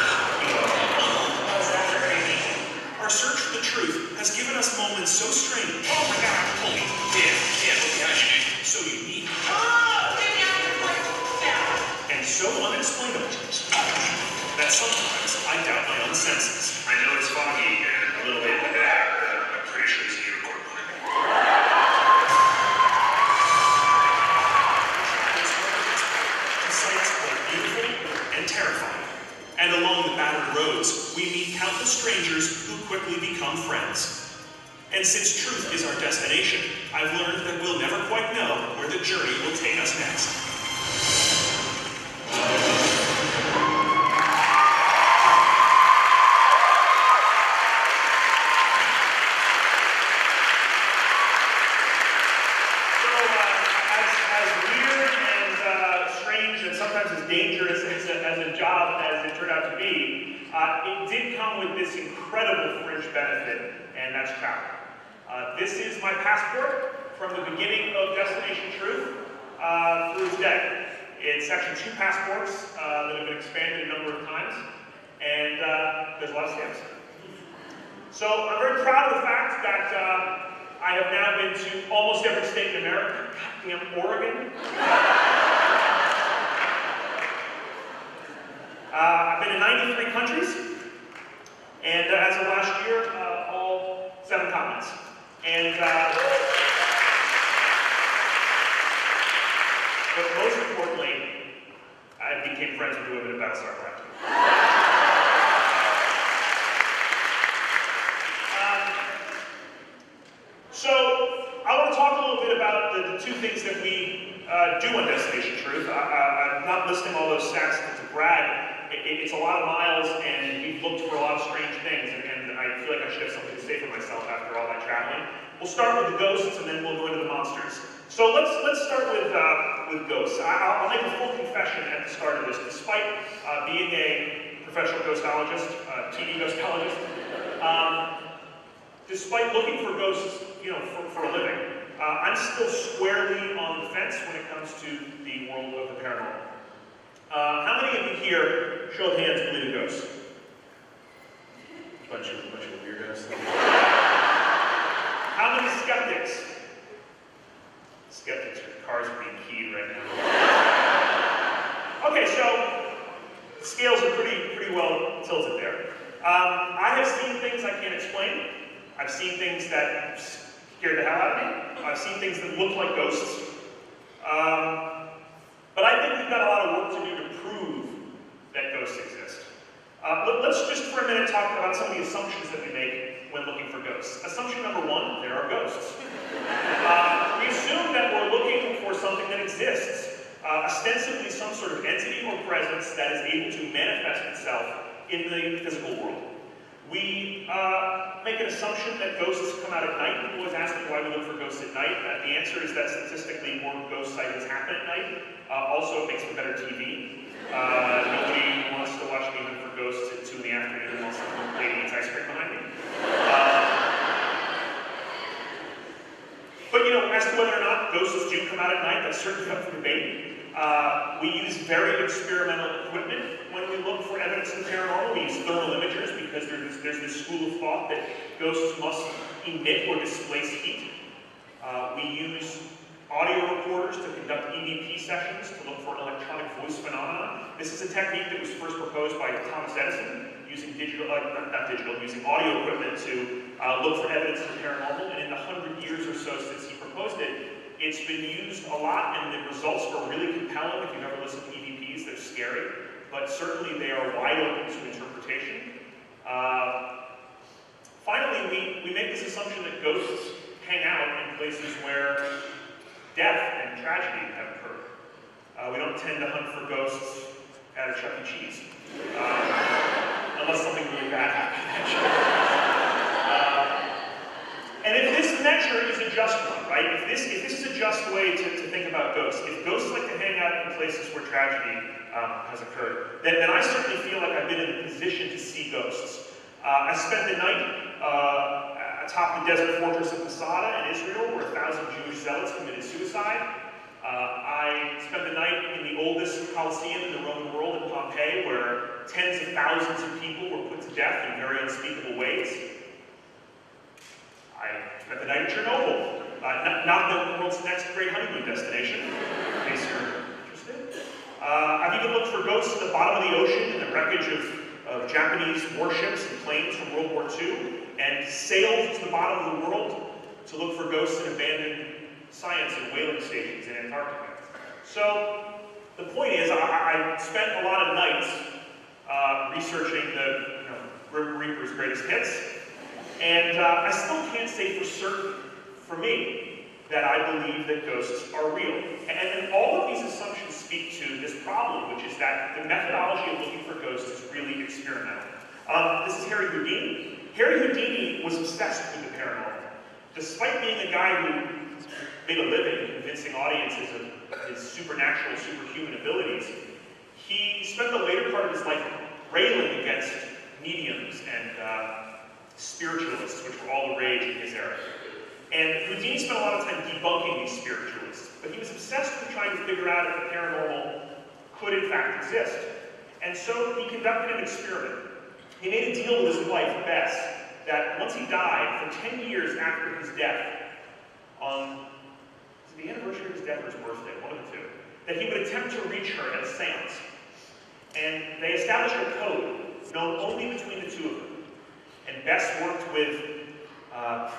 Speaker 6: is that creepy?
Speaker 4: Our search for the truth has given us moments so strange. Oh my God, holy damn, look behind you, dude. So unique
Speaker 6: Oh, maybe I can play now.
Speaker 4: and so unexplainable that sometimes I doubt my own senses.
Speaker 2: I know it's foggy and a little bit bad, but I'm pretty sure it's a unicorn climbing.
Speaker 4: The sights both beautiful and terrifying. And along the battered roads, we meet countless strangers who quickly become friends. And since truth is our destination, I've learned that we'll never quite know where the journey will take us next. As weird and strange and sometimes as dangerous as a job as it turned out to be, it did come with this incredible fringe benefit, and that's travel. This is my passport from the beginning of Destination Truth through today. It's actually 2 passports that have been expanded a number of times, and there's a lot of stamps. So I'm very proud of the fact that I have now been to almost every state in America. Goddamn Oregon. I've been in 93 countries, and as of last year, all 7 continents. And but most importantly, I became friends with the women at Battlestar Galactica. So I want to talk a little bit about the 2 things that we do on Destination Truth. I'm not listing all those stats to brag. It's a lot of miles, and we've looked for a lot of strange things, and I feel like I should have something to say for myself after all that traveling. We'll start with the ghosts, and then we'll go into the monsters. So let's start with ghosts. I'll make a full confession at the start of this. Despite being a professional ghostologist, TV ghostologist, despite looking for ghosts, for a living, I'm still squarely on the fence when it comes to the world of the paranormal. How many of you here, show of hands, believe in ghosts? Bunch of weirdos. How many skeptics? Skeptics, your cars are being keyed right now. Okay, so scales are pretty well tilted there. I have seen things I can't explain. I've seen things that scared the hell out of me. I've seen things that look like ghosts. But I think we've got a lot of work to do to prove that ghosts exist. Let's just for a minute talk about some of the assumptions that we make when looking for ghosts. Assumption number 1, there are ghosts. We assume that we're looking for something that exists, ostensibly some sort of entity or presence that is able to manifest itself in the physical world. We make an assumption that ghosts come out at night. People always ask me why we look for ghosts at night. The answer is that statistically more ghost sightings happen at night. Also, it makes for better TV. Nobody wants to watch me hunt for ghosts at 2 in the afternoon while some lady eats ice cream behind me. But as to whether or not ghosts do come out at night, that's certainly up for debate. We use very experimental equipment when we look for evidence of the paranormal. We use thermal imagers because there's this school of thought that ghosts must emit or displace heat. We use audio recorders to conduct EVP sessions to look for electronic voice phenomena. This is a technique that was first proposed by Thomas Edison, using using audio equipment to look for evidence of the paranormal. And in the 100 years or so since he proposed it, it's been used a lot, and the results are really compelling. If you've ever listened to EVPs, they're scary, but certainly they are wide open to interpretation. Finally, we make this assumption that ghosts hang out in places where death and tragedy have occurred. We don't tend to hunt for ghosts at a Chuck E. Cheese, unless something really bad happens. And if this measure is a just one, right? If this is a just way to think about ghosts, if ghosts like to hang out in places where tragedy has occurred, then I certainly feel like I've been in a position to see ghosts. I spent the night atop the desert fortress of Masada in Israel, where 1,000 Jewish zealots committed suicide. I spent the night in the oldest Colosseum in the Roman world in Pompeii, where tens of thousands of people were put to death in very unspeakable ways. I spent the night in Chernobyl, not the world's next great honeymoon destination, in case you're interested. I've even looked for ghosts at the bottom of the ocean in the wreckage of Japanese warships and planes from World War II, and sailed to the bottom of the world to look for ghosts in abandoned science and whaling stations in Antarctica. So the point is, I spent a lot of nights researching the Grim Reaper's greatest hits, and I still can't say for certain, for me, that I believe that ghosts are real. And all of these assumptions speak to this problem, which is that the methodology of looking for ghosts is really experimental. This is Harry Houdini. Harry Houdini was obsessed with the paranormal. Despite being a guy who made a living convincing audiences of his supernatural, superhuman abilities, he spent the later part of his life railing against mediums and spiritualists, which were all the rage in his era. And Houdini spent a lot of time debunking these spiritualists, but he was obsessed with trying to figure out if the paranormal could in fact exist. And so he conducted an experiment. He made a deal with his wife, Bess, that once he died, for 10 years after his death, on the anniversary of his death or his birthday, one of the two, that he would attempt to reach her at a seance. And they established a code known only between the two of them. And Bess worked with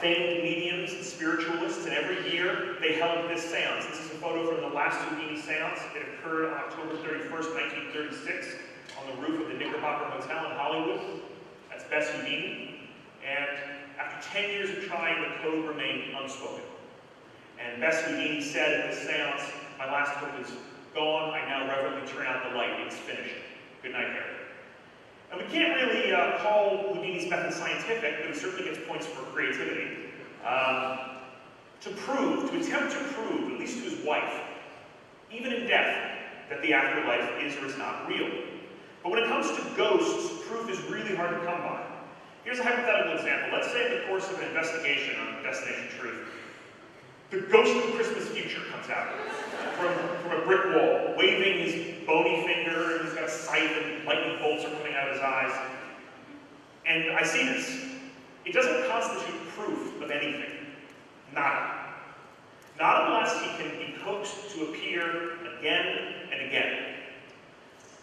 Speaker 4: famed mediums and spiritualists, and every year they held this seance. This is a photo from the last Houdini seance. It occurred on October 31st, 1936, on the roof of the Knickerbocker Hotel in Hollywood. That's Bess Houdini. And after 10 years of trying, the code remained unspoken. And Bess Houdini said at this seance, "My last hope is gone. I now reverently turn out the light. It's finished. Good night, Harry." And we can't really call Houdini's method scientific, but it certainly gets points for creativity. To attempt to prove, at least to his wife, even in death, that the afterlife is or is not real. But when it comes to ghosts, proof is really hard to come by. Here's a hypothetical example. Let's say in the course of an investigation on Destination Truth, the ghost of Christmas Future comes out from a brick wall, waving his bony finger, and he's got a scythe and lightning bolts are coming out of his eyes. And I see this. It doesn't constitute proof of anything. Nada. Not unless he can be coaxed to appear again and again.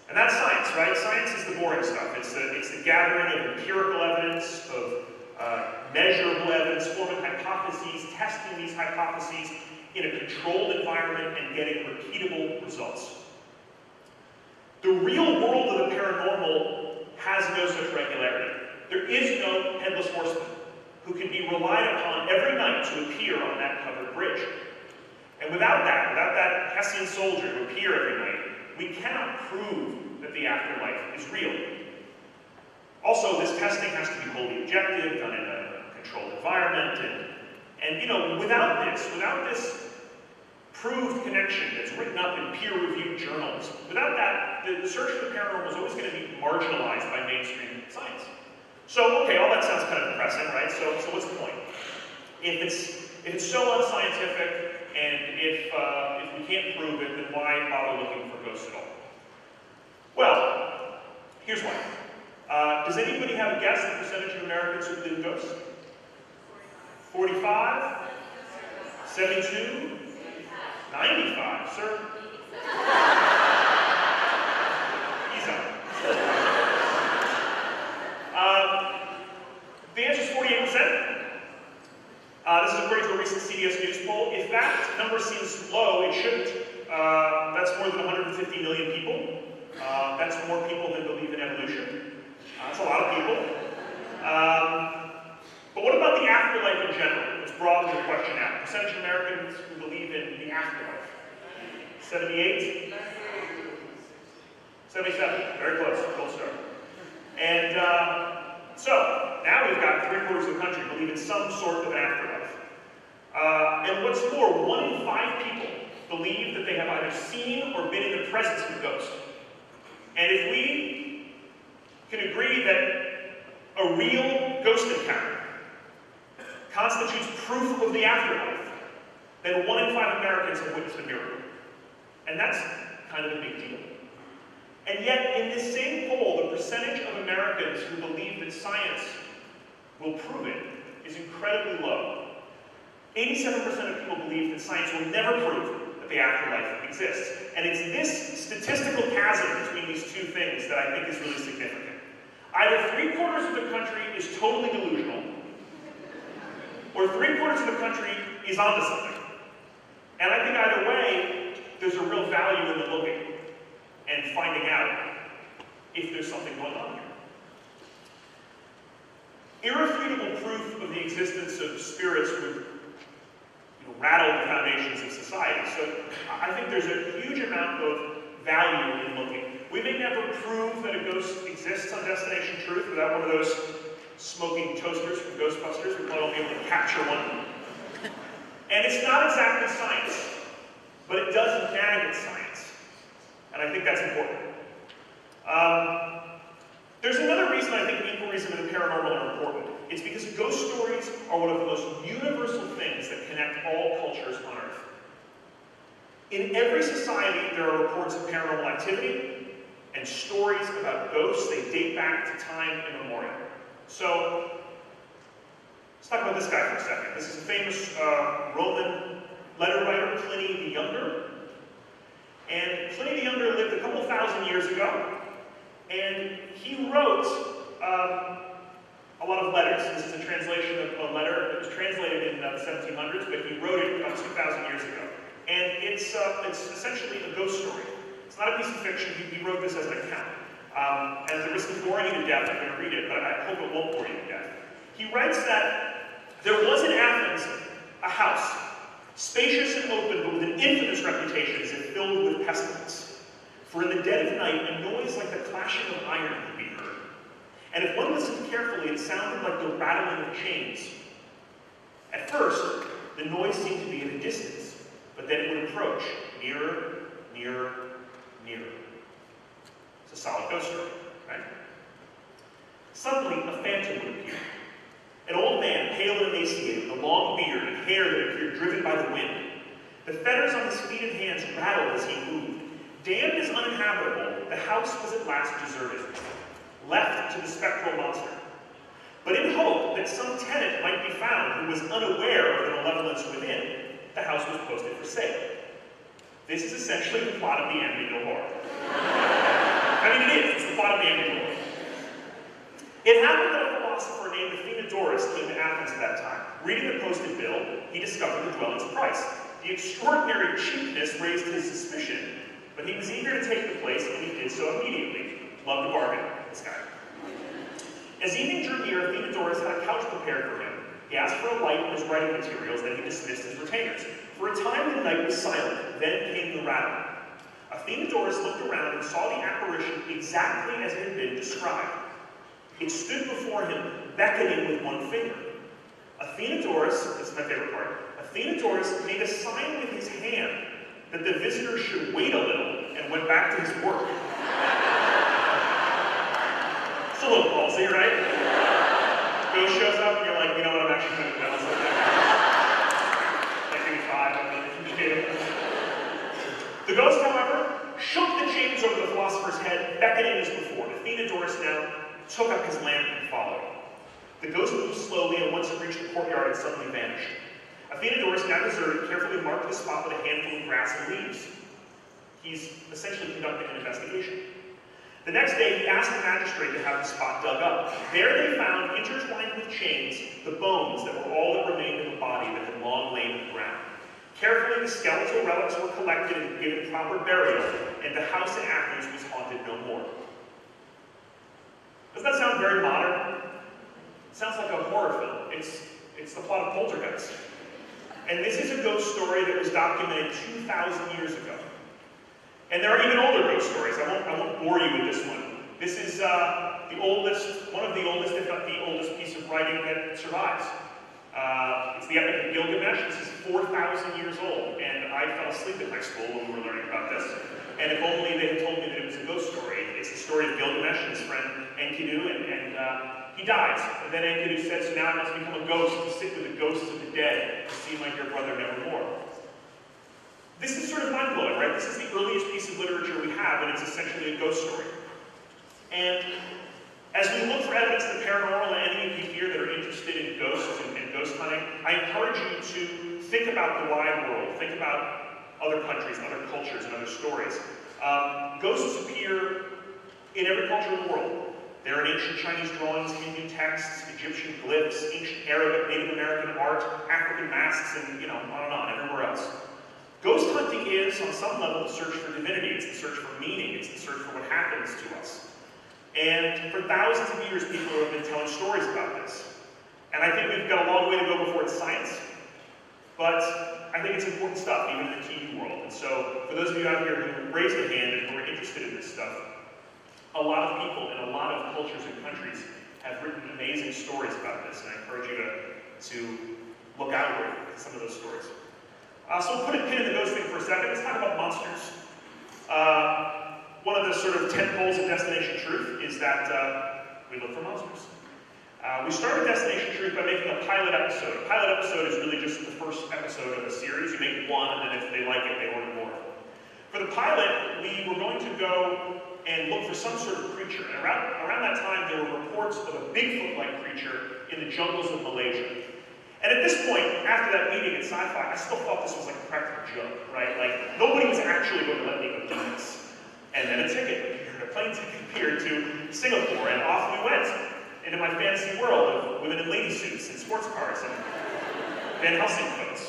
Speaker 4: And that's science, right? Science is the boring stuff. It's the gathering of empirical evidence, of measurable evidence, forming hypotheses, testing these hypotheses in a controlled environment and getting repeatable results. The real world of the paranormal has no such regularity. There is no headless horseman who can be relied upon every night to appear on that covered bridge. And without that Hessian soldier to appear every night, we cannot prove that the afterlife is real. Also, this testing has to be wholly objective, done in a controlled environment, and without this proved connection that's written up in peer-reviewed journals, without that, the search for the paranormal is always going to be marginalized by mainstream science. So, okay, all that sounds kind of depressing, right? So what's the point? If it's so unscientific, and if we can't prove it, then why bother looking for ghosts at all? Well, here's why. Does anybody have a guess at the percentage of Americans who believe in ghosts? 45? 72? 95, sir? He's up. The answer is 48%. This is according to a recent CBS News poll. If that number seems low, it shouldn't. That's more than 150 million people. That's more people than believe in evolution. That's a lot of people. But what about the afterlife in general? Let's broaden the question out. Percentage of Americans who believe in the afterlife. 78? 77. Very close. Gold star. And so, now we've got 3/4 of the country believe in some sort of an afterlife. And what's more, 1 in 5 people believe that they have either seen or been in the presence of a ghost. And if we can agree that a real ghost encounter constitutes proof of the afterlife, then 1 in 5 Americans have witnessed a miracle. And that's kind of a big deal. And yet, in this same poll, the percentage of Americans who believe that science will prove it is incredibly low. 87% of people believe that science will never prove that the afterlife exists. And it's this statistical chasm between these two things that I think is really significant. Either 3/4 of the country is totally delusional, or 3/4 of the country is onto something. And I think either way, there's a real value in the looking and finding out if there's something going on here. Irrefutable proof of the existence of spirits would rattle the foundations of society. So I think there's a huge amount of value in looking. We may never prove that a ghost exists on Destination Truth without one of those smoking toasters from Ghostbusters. We probably won't be able to capture one. And it's not exactly science, but it does navigate science. And I think that's important. There's another reason I think inquiries into the paranormal are important. It's because ghost stories are one of the most universal things that connect all cultures on Earth. In every society, there are reports of paranormal activity and stories about ghosts. They date back to time immemorial. So, let's talk about this guy for a second. This is a famous Roman letter writer, Pliny the Younger. And Pliny the Younger lived a couple thousand years ago, and he wrote a lot of letters. This is a translation of a letter. It was translated in the 1700s, but he wrote it about 2,000 years ago. And it's essentially a ghost story. It's not a piece of fiction. He wrote this as an account. And at the risk of boring you to death, I'm going to read it, but I hope it won't bore you to death. He writes that there was in Athens a house, spacious and open, but with an infamous reputation as if filled with pestilence. For in the dead of night, a noise like the clashing of iron could be heard. And if one listened carefully, it sounded like the rattling of chains. At first, the noise seemed to be at a distance, but then it would approach, nearer, nearer, nearer. It's a solid ghost story, right? Suddenly, a phantom would appear. An old man, pale and emaciated, with a long beard and hair that appeared driven by the wind. The fetters on his feet and hands rattled as he moved. Damned as uninhabitable, the house was at last deserted, left to the spectral monster. But in hope that some tenant might be found who was unaware of the malevolence within, the house was posted for sale. This is essentially the plot of the Amityville Horror. I mean, it is. It's the plot of the Amityville Horror. It happened that a philosopher named Athenodorus came to Athens at that time. Reading the posted bill, he discovered the dwelling's price. The extraordinary cheapness raised his suspicion, but he was eager to take the place, and he did so immediately. Loved to bargain, this guy. As evening drew near, Athenodorus had a couch prepared for him. He asked for a light and his writing materials, then he dismissed his retainers. For a time the night was silent, then came the rattle. Athenodorus looked around and saw the apparition exactly as it had been described. It stood before him, beckoning with one finger. Athenodorus, this is my favorite part, Athenodorus made a sign with his hand that the visitor should wait a little and went back to his work. It's a little ballsy, right? Ghost shows up and you're like, you know what, I'm actually going to do something. Like maybe 5, I mean, the ghost, however, shook the chains over the philosopher's head, beckoning as before. Athenodorus now took up his lamp and followed. The ghost moved slowly, and once it reached the courtyard, it suddenly vanished. Athenodorus, now deserted, carefully marked the spot with a handful of grass and leaves. He's essentially conducting an investigation. The next day, he asked the magistrate to have the spot dug up. There they found, intertwined with chains, the bones that were all that remained of a body that had long lain in the ground. Carefully, the skeletal relics were collected and given proper burial, and the house in Athens was haunted no more. Doesn't that sound very modern? It sounds like a horror film. It's the plot of Poltergeist. And this is a ghost story that was documented 2,000 years ago. And there are even older ghost stories. I won't bore you with this one. This is the oldest, one of the oldest, if not the oldest piece of writing that survives. It's the Epic of Gilgamesh. This is 4,000 years old, and I fell asleep in high school when we were learning about this. And if only they had told me that it was a ghost story. It's the story of Gilgamesh and his friend Enkidu, and he dies. And then Enkidu says, so now I must become a ghost to sit with the ghosts of the dead to see my dear brother nevermore. This is sort of mind-blowing, right? This is the earliest piece of literature we have, and it's essentially a ghost story. And as we look for evidence of the paranormal, and any of you here that are interested in ghosts and ghost hunting, I encourage you to think about the wide world, think about other countries, other cultures, and other stories. Ghosts appear in every culture in the world. There are ancient Chinese drawings, Hindu texts, Egyptian glyphs, ancient Arabic, Native American art, African masks, and on and on, everywhere else. Ghost hunting is, on some level, the search for divinity. It's the search for meaning. It's the search for what happens to us. And for thousands of years, people have been telling stories about this. And I think we've got a long way to go before it's science. But I think it's important stuff, even in the TV world. And so, for those of you out here who raised a hand and who are interested in this stuff, a lot of people in a lot of cultures and countries have written amazing stories about this. And I encourage you to look outward at some of those stories. So we'll put a pin in the ghost thing for a second. Let's talk about monsters. One of the sort of tentpoles of Destination Truth is that we look for monsters. We started Destination Truth by making a pilot episode. A pilot episode is really just the first episode of a series. You make one, and then if they like it, they order more. For the pilot, we were going to go and look for some sort of creature. And around that time, there were reports of a Bigfoot-like creature in the jungles of Malaysia. And at this point, after that meeting at Sci-Fi, I still thought this was like a practical joke, right? Like, nobody was actually going to let me go do this. And then a plane ticket appeared to Singapore, and off we went into my fantasy world of women in lady suits and sports cars and Van Helsing coats.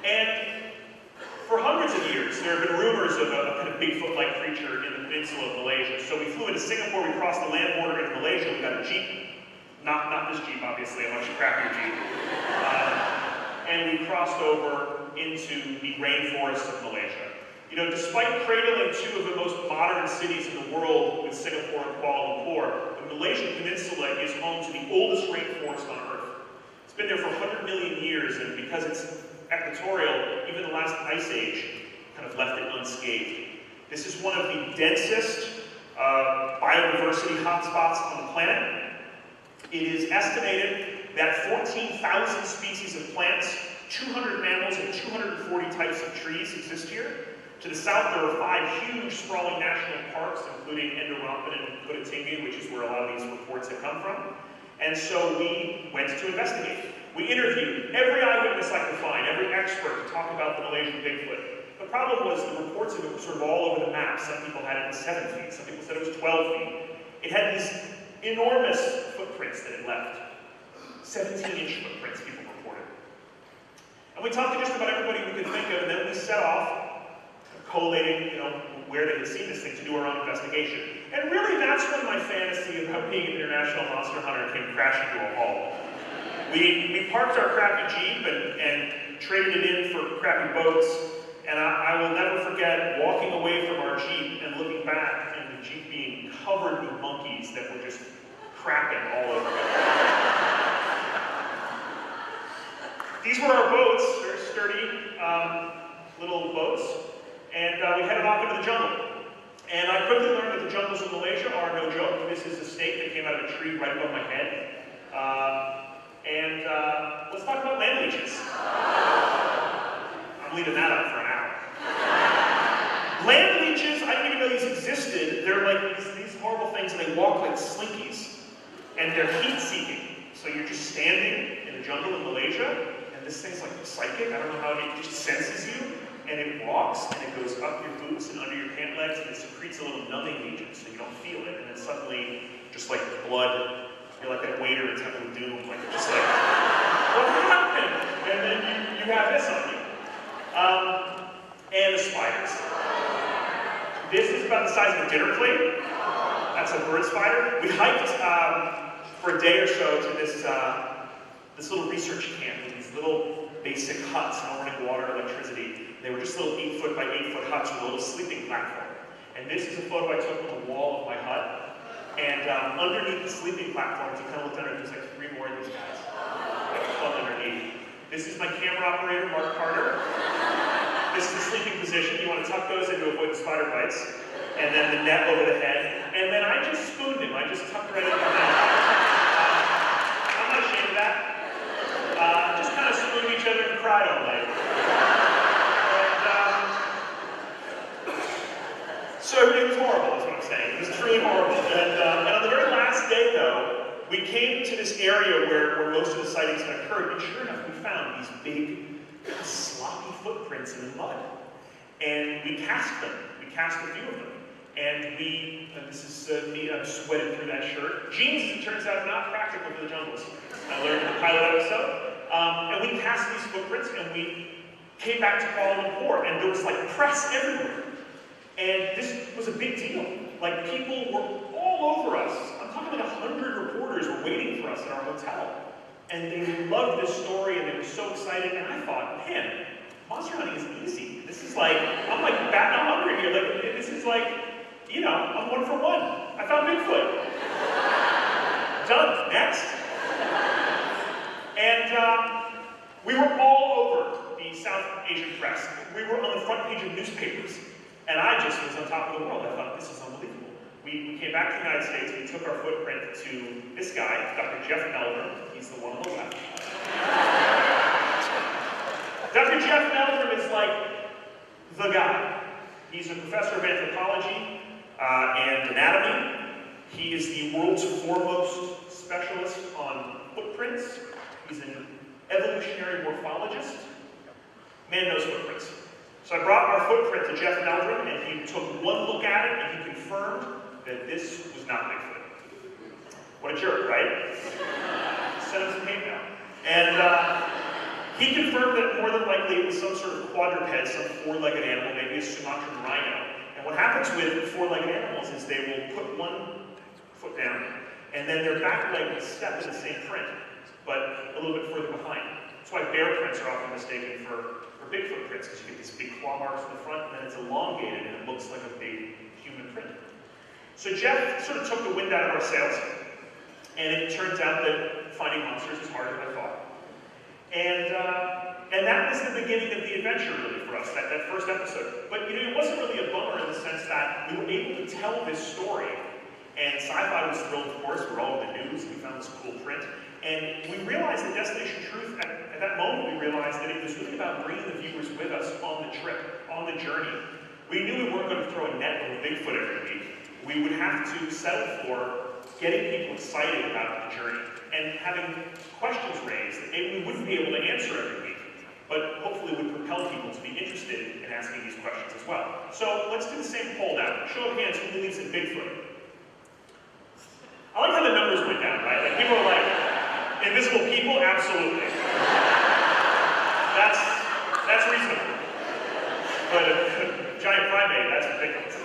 Speaker 4: And for hundreds of years, there have been rumors of a kind of Bigfoot-like creature in the peninsula of Malaysia. So we flew into Singapore, we crossed the land border into Malaysia, we got a Jeep. Not this Jeep, obviously, a much crappier Jeep. And we crossed over into the rainforests of Malaysia. Despite cradling two of the most modern cities in the world with Singapore and Kuala Lumpur, the Malaysian peninsula is home to the oldest rainforest on Earth. It's been there for 100 million years, and because it's equatorial, even the last ice age kind of left it unscathed. This is one of the densest biodiversity hotspots on the planet. It is estimated that 14,000 species of plants, 200 mammals, and 240 types of trees exist here. To the south, there are 5 huge sprawling national parks, including Endorompen and Kutatinggi, which is where a lot of these reports have come from. And so we went to investigate. We interviewed every eyewitness I could find, every expert to talk about the Malaysian Bigfoot. The problem was the reports of it were sort of all over the map. Some people had it in 7 feet, some people said it was 12 feet. It had these enormous footprints that it left. 17-inch footprints, people reported. And we talked to just about everybody we could think of, and then we set off, collating, where they had seen this thing to do our own investigation. And really, that's when my fantasy about being an international monster hunter came crashing to a halt. We parked our crappy Jeep and traded it in for crappy boats, and I will never forget walking away from our Jeep and looking back and the Jeep being covered with monkeys that were just crapping all over it. These were our boats, very sturdy little boats, and we headed off into the jungle. And I quickly learned that the jungles of Malaysia are no joke. This is a snake that came out of a tree right above my head. Let's talk about land leeches. I'm leaving that up for an hour. Land leeches, I didn't even know these existed. They're like these horrible things, and they walk like slinkies. And they're heat-seeking. So you're just standing in the jungle in Malaysia, and this thing's like psychic. I don't know how it just senses you. And it walks, and it goes up your boots and under your pant legs, and it secretes a little numbing agent so you don't feel it. And then suddenly, just like blood, you're like that waiter in Temple of Doom, like you're just like, what happened? And then you have this on you. And the spiders. This is about the size of a dinner plate. That's a bird spider. We hiked for a day or so to this little research camp with these little basic huts, no running water, electricity. They were just little 8-foot by 8-foot huts with a little sleeping platform. And this is a photo I took on the wall of my hut. And underneath the sleeping platform, if you kind of look under, there's like 3 more of these guys. Like clung underneath. This is my camera operator, Mark Carter. This is the sleeping position. You want to tuck those in to avoid the spider bites. And then the net over the head. And then I just spooned him. I just tucked right in the net. I'm not ashamed of that. Just kind of spooned each other and cried all night. saying. It was truly horrible. And on the very last day, though, we came to this area where most of the sightings had occurred, and sure enough, we found these big, kind of sloppy footprints in the mud. And we cast them. We cast a few of them. And this is me, I'm sweating through that shirt. Jeans, as it turns out, not practical for the jungles. I learned in the pilot episode. And we cast these footprints, and we came back to Kuala Lumpur, and there was like press everywhere. And this was a big deal. Like, people were all over us. I'm talking like 100 reporters were waiting for us at our hotel. And they loved this story, and they were so excited. And I thought, man, monster hunting is easy. This is like, I'm like batting a hungry here. Like, this is like, you know, I'm 1 for 1. I found Bigfoot. Done. Next. And we were all over the South Asian press. We were on the front page of newspapers. And I just was on top of the world. I thought, this is unbelievable. We came back to the United States. We took our footprint to this guy, Dr. Jeff Meldrum. He's the one on the left. Dr. Jeff Meldrum is like the guy. He's a professor of anthropology and anatomy. He is the world's foremost specialist on footprints. He's an evolutionary morphologist. Man knows footprints. So I brought our footprint to Jeff Meldrum, and he took one look at it, and he confirmed that this was not Bigfoot. What a jerk, right? Send him some hate mail. And he confirmed that more than likely it was some sort of quadruped, some four-legged animal, maybe a Sumatran rhino. And what happens with four-legged animals is they will put one foot down, and then their back leg will step in the same print, but a little bit further behind. That's why bear prints are often mistaken for Bigfoot prints, because you get these big claw marks in the front, and then it's elongated, and it looks like a big human print. So Jeff sort of took the wind out of our sails, and it turns out that finding monsters is harder than I thought. And that was the beginning of the adventure, really, for us, that first episode. But, you know, it wasn't really a bummer in the sense that we were able to tell this story, and Sci-Fi was thrilled, of course. We're all over the news, we found this cool print. And we realized that Destination Truth, at that moment, we realized that it was really about bringing the viewers with us on the trip, on the journey. We knew we weren't going to throw a net over Bigfoot every week. We would have to settle for getting people excited about the journey and having questions raised that maybe we wouldn't be able to answer every week, but hopefully would propel people to be interested in asking these questions as well. So let's do the same poll now. Show of hands, who believes in Bigfoot? I like how the numbers went down, right? Like, people are like, invisible people? Absolutely. That's reasonable. But a giant primate, that's ridiculous.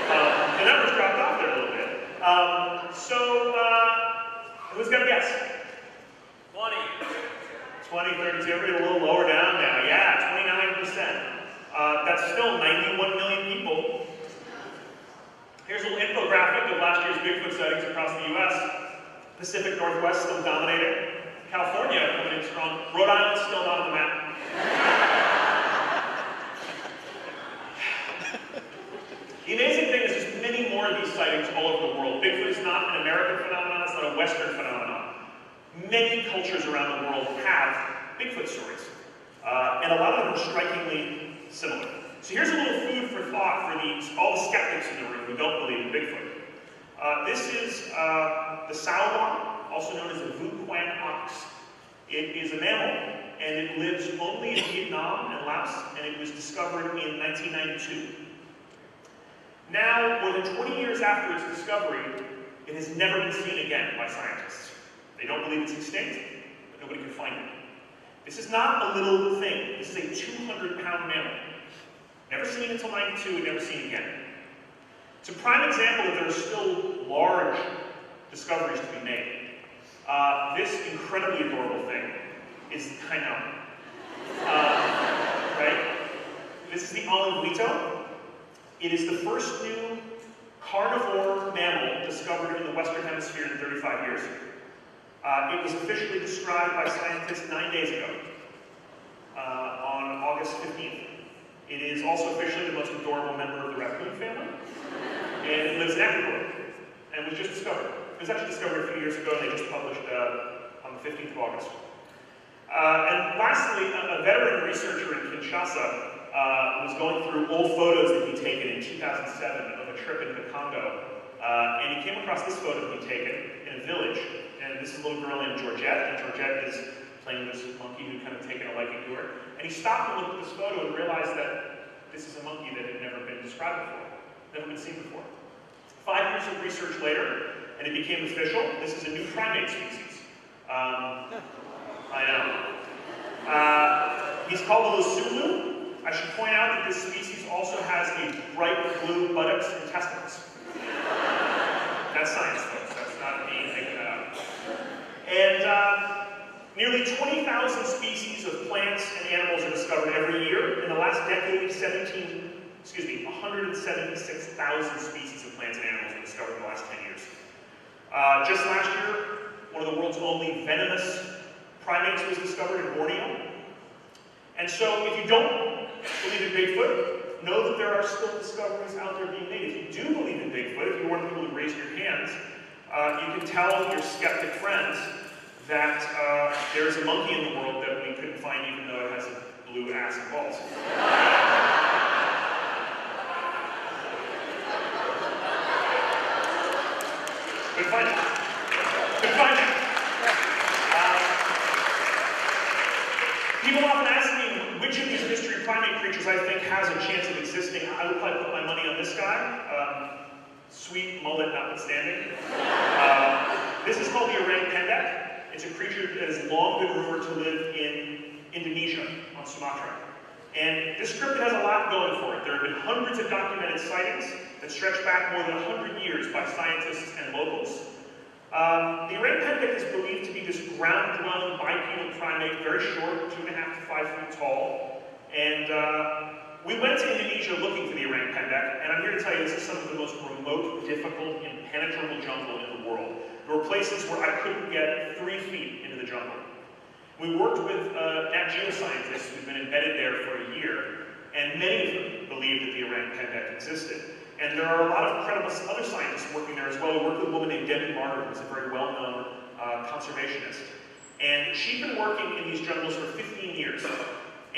Speaker 4: The numbers dropped off there a little bit. Who's got a guess?
Speaker 1: 20.
Speaker 4: 20, 32, everybody a little lower down now. Yeah, 29%. That's still 91 million people. Here's a little infographic of last year's Bigfoot sightings across the U.S. Pacific Northwest still dominating. California coming in strong. Rhode Island still not on the map. The amazing thing is there's many more of these sightings all over the world. Bigfoot is not an American phenomenon, it's not a Western phenomenon. Many cultures around the world have Bigfoot stories. And a lot of them are strikingly similar. So here's a little food for thought for all the skeptics in the room who don't believe in Bigfoot. This is the sahuar, also known as the Vuquan ox. It is a mammal, and it lives only in Vietnam and Laos, and it was discovered in 1992. Now, more than 20 years after its discovery, it has never been seen again by scientists. They don't believe it's extinct, but nobody can find it. This is not a little thing. This is a 200-pound mammal. Never seen until 92 and never seen again. It's a prime example that there are still large discoveries to be made. This incredibly adorable thing is, I know, right? This is the alanguito. It is the first new carnivore mammal discovered in the Western Hemisphere in 35 years. It was officially described by scientists 9 days ago, on August 15th. It is also officially the most adorable member of the raccoon family, and it lives in Ecuador, and was just discovered. It was actually discovered a few years ago, and they just published on the 15th of August. And lastly, a veteran researcher in Kinshasa was going through old photos that he'd taken in 2007 of a trip into the Congo And he came across this photo he'd taken in a village. And this is a little girl named Georgette, and Georgette is playing with this monkey who'd kind of taken a liking to her. And he stopped and looked at this photo and realized that this is a monkey that had never been described before, never been seen before. 5 years of research later, and it became official, this is a new primate species. I know. He's called the Sulu. I should point out that this species also has a bright blue buttocks and testicles. That's science, folks. That's not me making that up. And nearly 20,000 species of plants and animals are discovered every year. In the last decade, 176,000 species of plants and animals were discovered in the last 10 years. Just last year, one of the world's only venomous primates was discovered in Borneo. And so if you don't believe in Bigfoot, know that there are still discoveries out there being made. If you do believe in Bigfoot, if you're one of the people who raise your hands, you can tell your skeptic friends that there's a monkey in the world that we couldn't find even though it has a blue ass and balls. Couldn't find it. Couldn't find it. People often ask me which of these mystery primate creatures I think has a chance of existing. I would probably put my money on this guy. Sweet mullet notwithstanding. This is called the orang pendek. It's a creature that has long been rumored to live in Indonesia, on Sumatra. And this cryptid has a lot going for it. There have been hundreds of documented sightings that stretch back more than 100 years by scientists and locals. The orang pendek is believed to be this ground-dwelling bipedal primate, very short, 2.5 to 5 feet tall. And we went to Indonesia looking for the orang pendek, and I'm here to tell you this is some of the most remote, difficult, impenetrable jungle in the world. There were places where I couldn't get 3 feet into the jungle. We worked with Nat Geo scientists who've been embedded there for a year, and many of them believed that the orang pendek existed. And there are a lot of credible other scientists working there as well. We worked with a woman named Debbie Martin, who's a very well-known conservationist. And she's been working in these jungles for 15 years.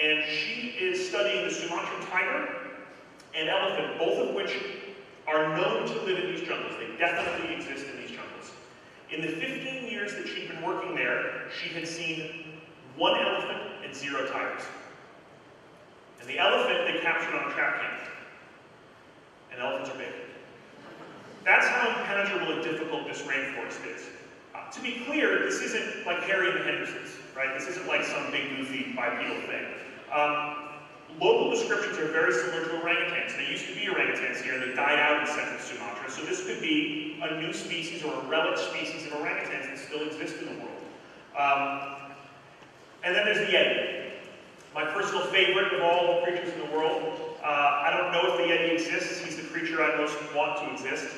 Speaker 4: And she is studying the Sumatran tiger and elephant, both of which are known to live in these jungles. They definitely exist in these jungles. In the 15 years that she'd been working there, she had seen 1 elephant and 0 tigers. And the elephant they captured on a trap cam. And elephants are big. That's how impenetrable and difficult this rainforest is. To be clear, this isn't like Harry and the Hendersons, right? This isn't like some big goofy bipedal thing. Local descriptions are very similar to orangutans. There used to be orangutans here, and they died out in central Sumatra. So this could be a new species or a relic species of orangutans that still exist in the world. And then there's the Yeti. My personal favorite of all the creatures in the world. I don't know if the Yeti exists. He's the creature I most want to exist.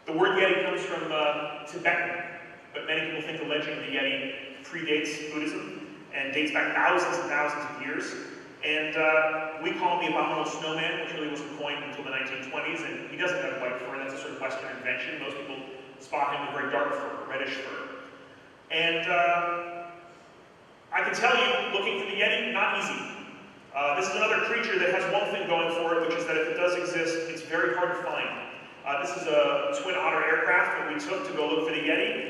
Speaker 4: The word Yeti comes from Tibetan, but many people think the legend of the Yeti predates Buddhism and dates back thousands and thousands of years. And we call him the abominable snowman, which really wasn't coined until the 1920s, and he doesn't have white fur. That's a sort of Western invention. Most people spot him with very dark fur, reddish fur. And I can tell you, looking for the Yeti, not easy. This is another creature that has one thing going for it, which is that if it does exist, it's very hard to find. This is a twin otter aircraft that we took to go look for the Yeti.